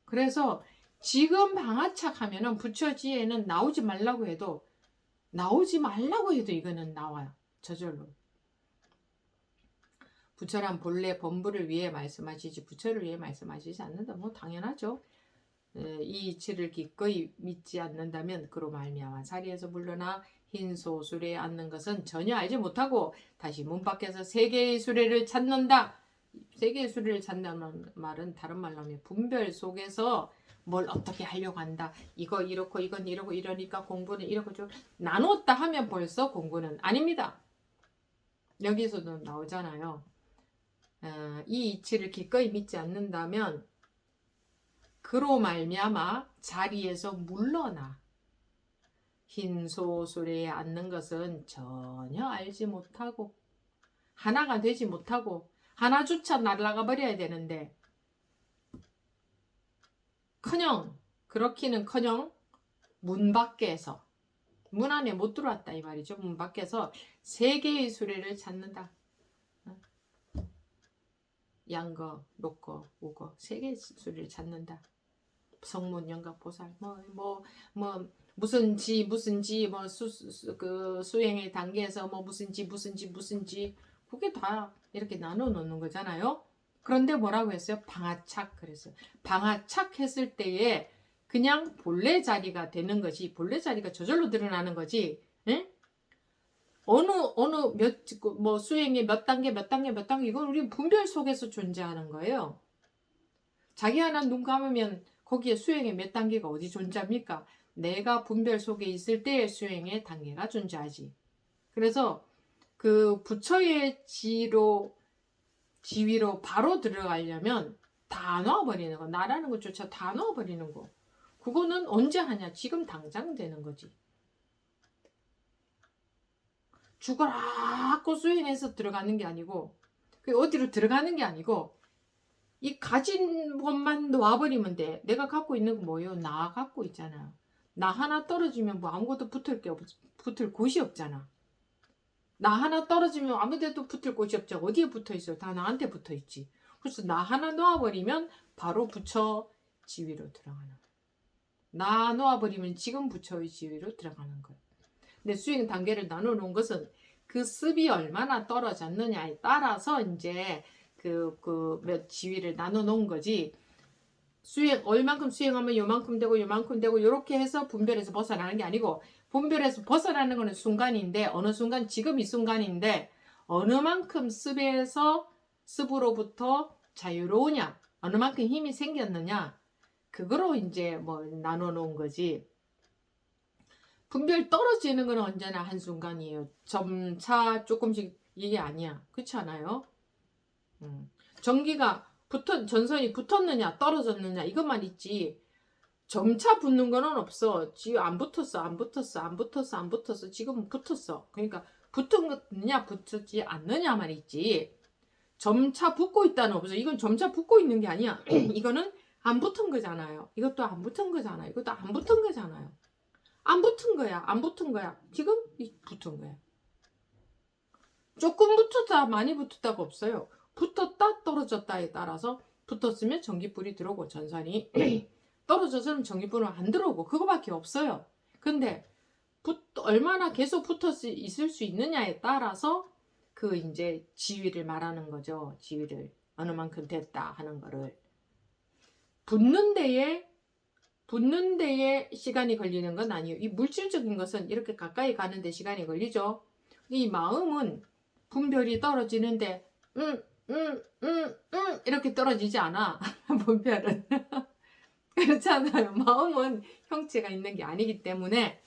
Speaker 1: 그래서 지금 방아착하면은 부처 지혜는 나오지 말라고 해도 이거는 나와요. 저절로. 부처란 본래 본부를 위해 말씀하시지 부처를 위해 말씀하시지 않는다. 뭐 당연하죠. 이 이치를 기꺼이 믿지 않는다면 그로 말미암아 자리에서 물러나 흰 소수레에 앉는 것은 전혀 알지 못하고 다시 문 밖에서 세계의 수레를 찾는다. 세계의 수레를 찾는다는 말은 다른 말로 하면 분별 속에서 뭘 어떻게 하려고 한다. 이거 이렇고 이건 이러고 이러니까 공부는 이렇고 좀 나눴다 하면 벌써 공부는 아닙니다. 여기서도 나오잖아요. 이 이치를 기꺼이 믿지 않는다면 그로 말미암아 자리에서 물러나 흰 소수레에 앉는 것은 전혀 알지 못하고 하나가 되지 못하고 하나조차 날아가 버려야 되는데 그렇기는커녕 문 밖에서 문 안에 못 들어왔다 이 말이죠. 문 밖에서 세 개의 수레를 찾는다. 양거, 녹거, 우거 세 개의 수레를 찾는다. 성문, 영각, 보살 무슨 지 그 수행의 단계에서 무슨 지 그게 다 이렇게 나눠 놓는 거잖아요. 그런데 뭐라고 했어요? 방아착 그랬어요. 방아착 했을 때에 그냥 본래 자리가 되는 거지 본래 자리가 저절로 드러나는 거지. 응? 수행의 몇 단계 이건 우리 분별 속에서 존재하는 거예요. 자기 하나 눈 감으면 거기에 수행의 몇 단계가 어디 존재합니까? 내가 분별 속에 있을 때의 수행의 단계가 존재하지. 그래서 그 부처의 지위로 바로 들어가려면 다 넣어버리는 거. 나라는 것조차 다 넣어버리는 거. 그거는 언제 하냐? 지금 당장 되는 거지. 죽어라고 수행해서 들어가는 게 아니고 어디로 들어가는 게 아니고 이 가진 것만 놓아버리면 돼. 내가 갖고 있는 건 뭐예요? 나 갖고 있잖아. 나 하나 떨어지면 아무것도 붙을 곳이 없잖아. 나 하나 떨어지면 아무데도 붙을 곳이 없죠. 어디에 붙어 있어요? 다 나한테 붙어 있지. 그래서 나 하나 놓아버리면 바로 부처 지위로 들어가는 거야. 나 놓아버리면 지금 부처의 지위로 들어가는 거야. 근데 수행 단계를 나눠 놓은 것은 그 습이 얼마나 떨어졌느냐에 따라서 이제 몇 지위를 나눠 놓은 거지. 얼만큼 수행하면 요만큼 되고 요렇게 해서 분별해서 벗어나는 게 아니고 분별해서 벗어나는 거는 순간인데 어느 순간 지금 이 순간인데 어느 만큼 습으로부터 자유로우냐 어느 만큼 힘이 생겼느냐 그거로 이제 나눠 놓은 거지. 분별 떨어지는 건 언제나 한순간이에요. 점차 조금씩 이게 아니야. 그렇지 않아요? 전기가 전선이 붙었느냐 떨어졌느냐 이것만 있지 점차 붙는 거는 없어. 지금 안 붙었어, 안 붙었어, 안 붙었어, 안 붙었어. 지금 붙었어. 그러니까 붙었느냐 붙었지 않느냐만 있지. 점차 붙고 있다는 없어. 이건 점차 붙고 있는 게 아니야. 이거는 안 붙은 거잖아요. 이것도 안 붙은 거잖아요. 이것도 안 붙은 거잖아요. 안 붙은 거야. 안 붙은 거야. 지금 붙은 거야. 조금 붙었다, 많이 붙었다가 없어요. 붙었다, 떨어졌다에 따라서 붙었으면 전기불이 들어오고 전선이 떨어져서는 전기불은 안 들어오고 그거밖에 없어요. 근데 얼마나 계속 붙어 있을 수 있느냐에 따라서 그 이제 지위를 말하는 거죠. 지위를 어느 만큼 됐다 하는 거를 붙는 데에 시간이 걸리는 건 아니에요. 이 물질적인 것은 이렇게 가까이 가는데 시간이 걸리죠. 이 마음은 분별이 떨어지는데 이렇게 떨어지지 않아. 분별은 그렇잖아요. 마음은 형체가 있는 게 아니기 때문에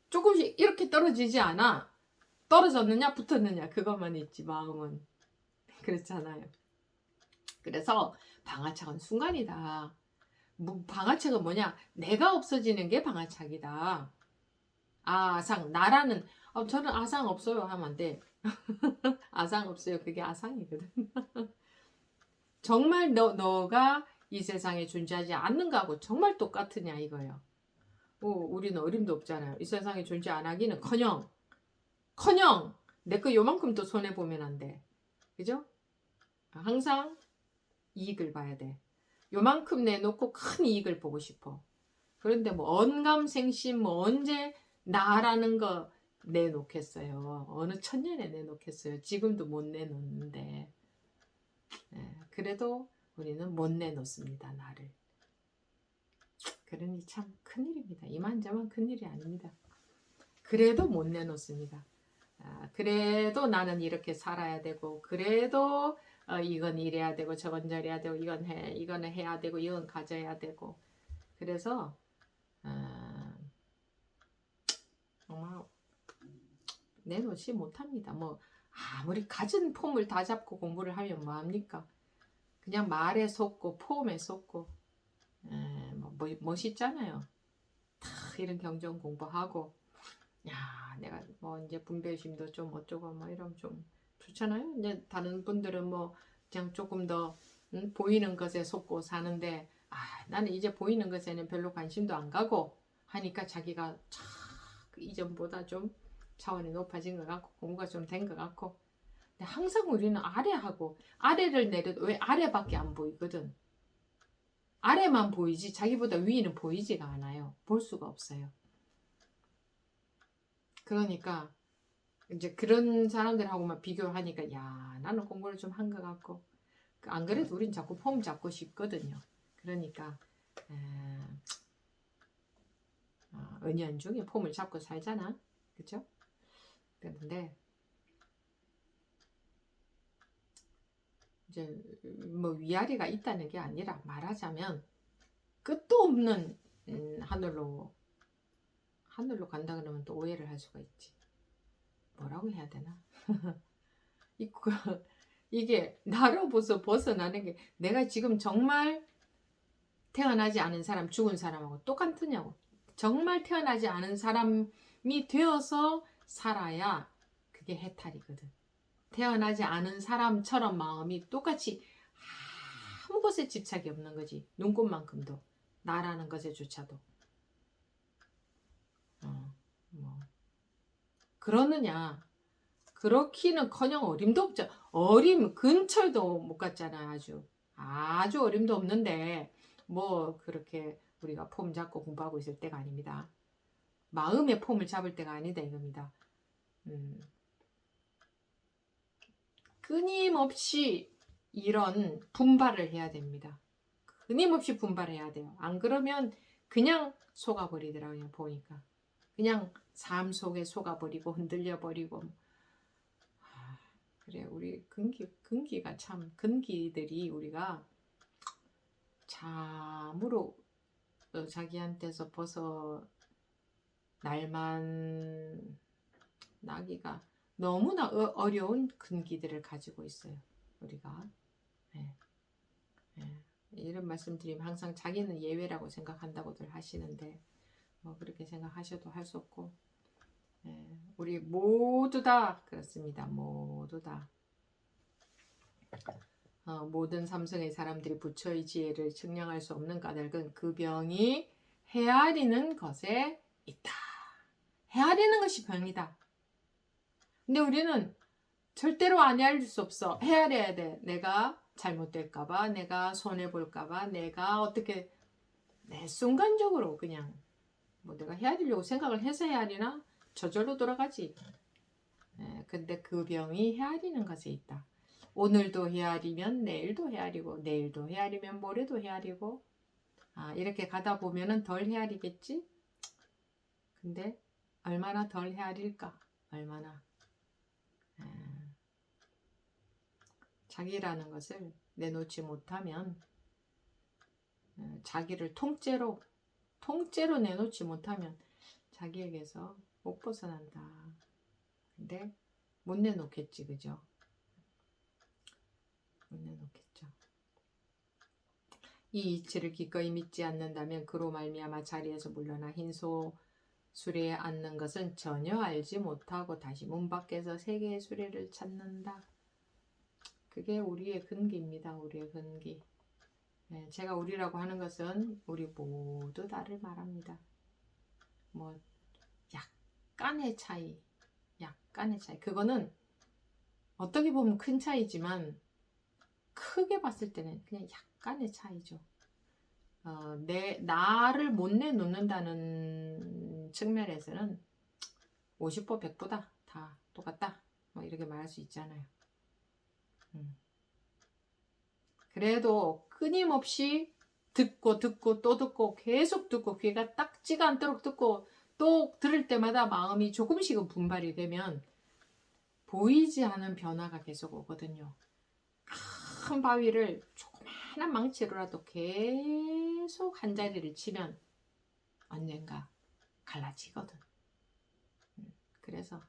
Speaker 1: 조금씩 이렇게 떨어지지 않아. 떨어졌느냐 붙었느냐 그것만 있지 마음은. 그렇잖아요. 그래서 방아착은 순간이다. 방아착은 뭐냐? 내가 없어지는 게 방아착이다. 아상 나라는 저는 아상 없어요 하면 안 돼. 아상 없어요. 그게 아상이거든. 정말 너가 이 세상에 존재하지 않는 거하고 정말 똑같으냐 이거예요. 우리는 어림도 없잖아요. 이 세상에 존재 안 하기는커녕 내 거 요만큼도 손해보면 안 돼. 그죠? 항상 이익을 봐야 돼. 요만큼 내놓고 큰 이익을 보고 싶어. 그런데 뭐 언감생심 뭐 언제 나라는 거 내놓겠어요. 어느 천년에 내놓겠어요. 지금도 못 내놓는데. 그래도 우리는 못 내놓습니다. 나를. 그러니 참 큰일입니다. 이만저만 큰일이 아닙니다. 그래도 못 내놓습니다. 그래도 나는 이렇게 살아야 되고 그래도 이건 이래야 되고 저건 저래야 되고 이거는 해야 되고 이건 가져야 되고 그래서 정말 내놓지 못합니다. 뭐 아무리 가진 폼을 다 잡고 공부를 하면 뭐합니까? 그냥 말에 속고 폼에 속고 멋있잖아요. 다 이런 경전 공부하고 야 내가 뭐 이제 분별심도 좀 어쩌고 뭐 이러면 좀 좋잖아요. 이제 다른 분들은 뭐 그냥 조금 더 보이는 것에 속고 사는데 나는 이제 보이는 것에는 별로 관심도 안 가고 하니까 자기가 이전보다 좀 차원이 높아진 것 같고 공부가 좀 된 것 같고 근데 항상 우리는 아래하고 아래를 내려도 왜 아래밖에 안 보이거든. 아래만 보이지 자기보다 위는 보이지가 않아요. 볼 수가 없어요. 그러니까 이제 그런 사람들하고만 비교하니까 야 나는 공부를 좀 한 것 같고 안 그래도 우린 자꾸 폼 잡고 싶거든요. 그러니까 은연중에 폼을 잡고 살잖아. 그쵸? 그런데 이제 뭐 위아래가 있다는 게 아니라 말하자면 끝도 없는 하늘로 간다 그러면 또 오해를 할 수가 있지. 뭐라고 해야 되나? 이게 나로부터 벗어나는 게 내가 지금 정말 태어나지 않은 사람 죽은 사람하고 똑같으냐고. 정말 태어나지 않은 사람이 되어서 살아야 그게 해탈이거든. 태어나지 않은 사람처럼 마음이 똑같이 아무 것에 집착이 없는 거지. 눈꽃만큼도. 나라는 것에조차도. 뭐. 그러느냐. 그렇기는커녕 어림도 없죠. 어림 근처도 못 갔잖아. 아주 어림도 없는데 뭐 그렇게 우리가 폼 잡고 공부하고 있을 때가 아닙니다. 마음의 폼을 잡을 때가 아니다 이겁니다. 끊임없이 이런 분발을 해야 됩니다. 끊임없이 분발해야 돼요. 안 그러면 그냥 속아버리더라고요. 보니까 그냥 삶 속에 속아버리고 흔들려버리고 그래 우리 근기가 참 근기들이 우리가 참으로 자기한테서 벗어 날만 나기가 너무나 어려운 근기들을 가지고 있어요. 우리가 예, 이런 말씀드리면 항상 자기는 예외라고 생각한다고들 하시는데 뭐 그렇게 생각하셔도 할 수 없고, 예, 우리 모두 다 그렇습니다. 모두 다 모든 삼성의 사람들이 부처의 지혜를 측량할 수 없는 까닭은 그 병이 헤아리는 것에 있다. 헤아리는 것이 병이다. 근데 우리는 절대로 안 헤아릴 수 없어. 헤아려야 돼. 내가 잘못될까봐, 내가 손해볼까봐, 내가 어떻게, 내 순간적으로 그냥 뭐 내가 헤아리려고 생각을 해서 헤아리나? 저절로 돌아가지. 근데 그 병이 헤아리는 것에 있다. 오늘도 헤아리면 내일도 헤아리고, 내일도 헤아리면 모레도 헤아리고, 이렇게 가다 보면은 덜 헤아리겠지? 근데 얼마나 덜 헤아릴까? 얼마나. 자기라는 것을 내놓지 못하면, 자기를 통째로 내놓지 못하면 자기에게서 못 벗어난다. 근데 못 내놓겠지, 그죠? 못 내놓겠죠. 이 이치를 기꺼이 믿지 않는다면 그로 말미암아 자리에서 물러나 흰소 수레에 앉는 것은 전혀 알지 못하고 다시 문 밖에서 세계의 수레를 찾는다. 그게 우리의 근기입니다. 우리의 근기. 제가 우리라고 하는 것은 우리 모두 다를 말합니다. 뭐 약간의 차이. 그거는 어떻게 보면 큰 차이지만 크게 봤을 때는 그냥 약간의 차이죠. 나를 못 내놓는다는 측면에서는 50보 100보다 다 똑같다. 뭐 이렇게 말할 수 있잖아요. 그래도 끊임없이 듣고 또 듣고 계속 듣고 귀가 딱지가 않도록 듣고 또 들을 때마다 마음이 조금씩은 분발이 되면 보이지 않은 변화가 계속 오거든요. 큰 바위를 조그마한 망치로라도 계속 한 자리를 치면 언젠가 갈라지거든. 그래서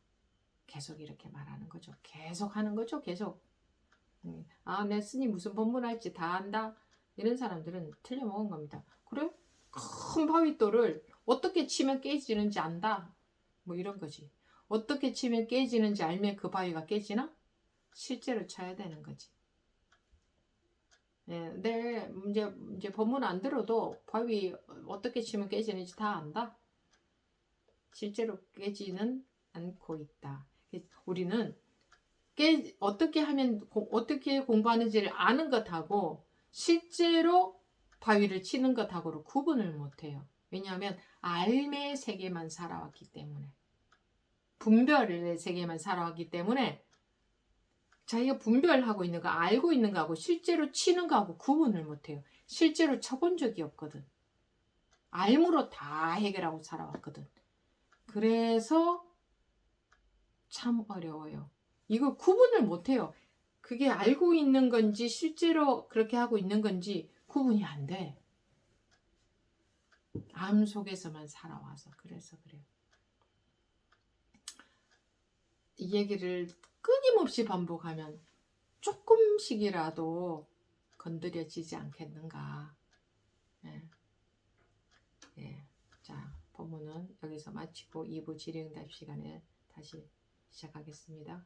Speaker 1: 계속 이렇게 말하는 거죠. 계속 하는 거죠. 계속. 내 스님 무슨 법문 할지 다 안다. 이런 사람들은 틀려먹은 겁니다. 그래? 큰 바위돌을 어떻게 치면 깨지는지 안다. 뭐 이런 거지. 어떻게 치면 깨지는지 알면 그 바위가 깨지나? 실제로 쳐야 되는 거지. 내 이제 법문 안 들어도 바위 어떻게 치면 깨지는지 다 안다. 실제로 깨지는 않고 있다. 우리는 어떻게 하면 어떻게 공부하는지를 아는 것하고 실제로 바위를 치는 것하고를 구분을 못해요. 왜냐하면 알의 세계만 살아왔기 때문에, 분별의 세계만 살아왔기 때문에 자기가 분별하고 있는 거, 알고 있는 거하고 실제로 치는 거하고 구분을 못해요. 실제로 쳐본 적이 없거든. 알므로 다 해결하고 살아왔거든. 그래서 참 어려워요. 이거 구분을 못해요. 그게 알고 있는 건지 실제로 그렇게 하고 있는 건지 구분이 안 돼. 암 속에서만 살아와서 그래서 그래요. 이 얘기를 끊임없이 반복하면 조금씩이라도 건드려지지 않겠는가. 자, 법문은 여기서 마치고 2부 질의응답 시간에 다시 시작하겠습니다.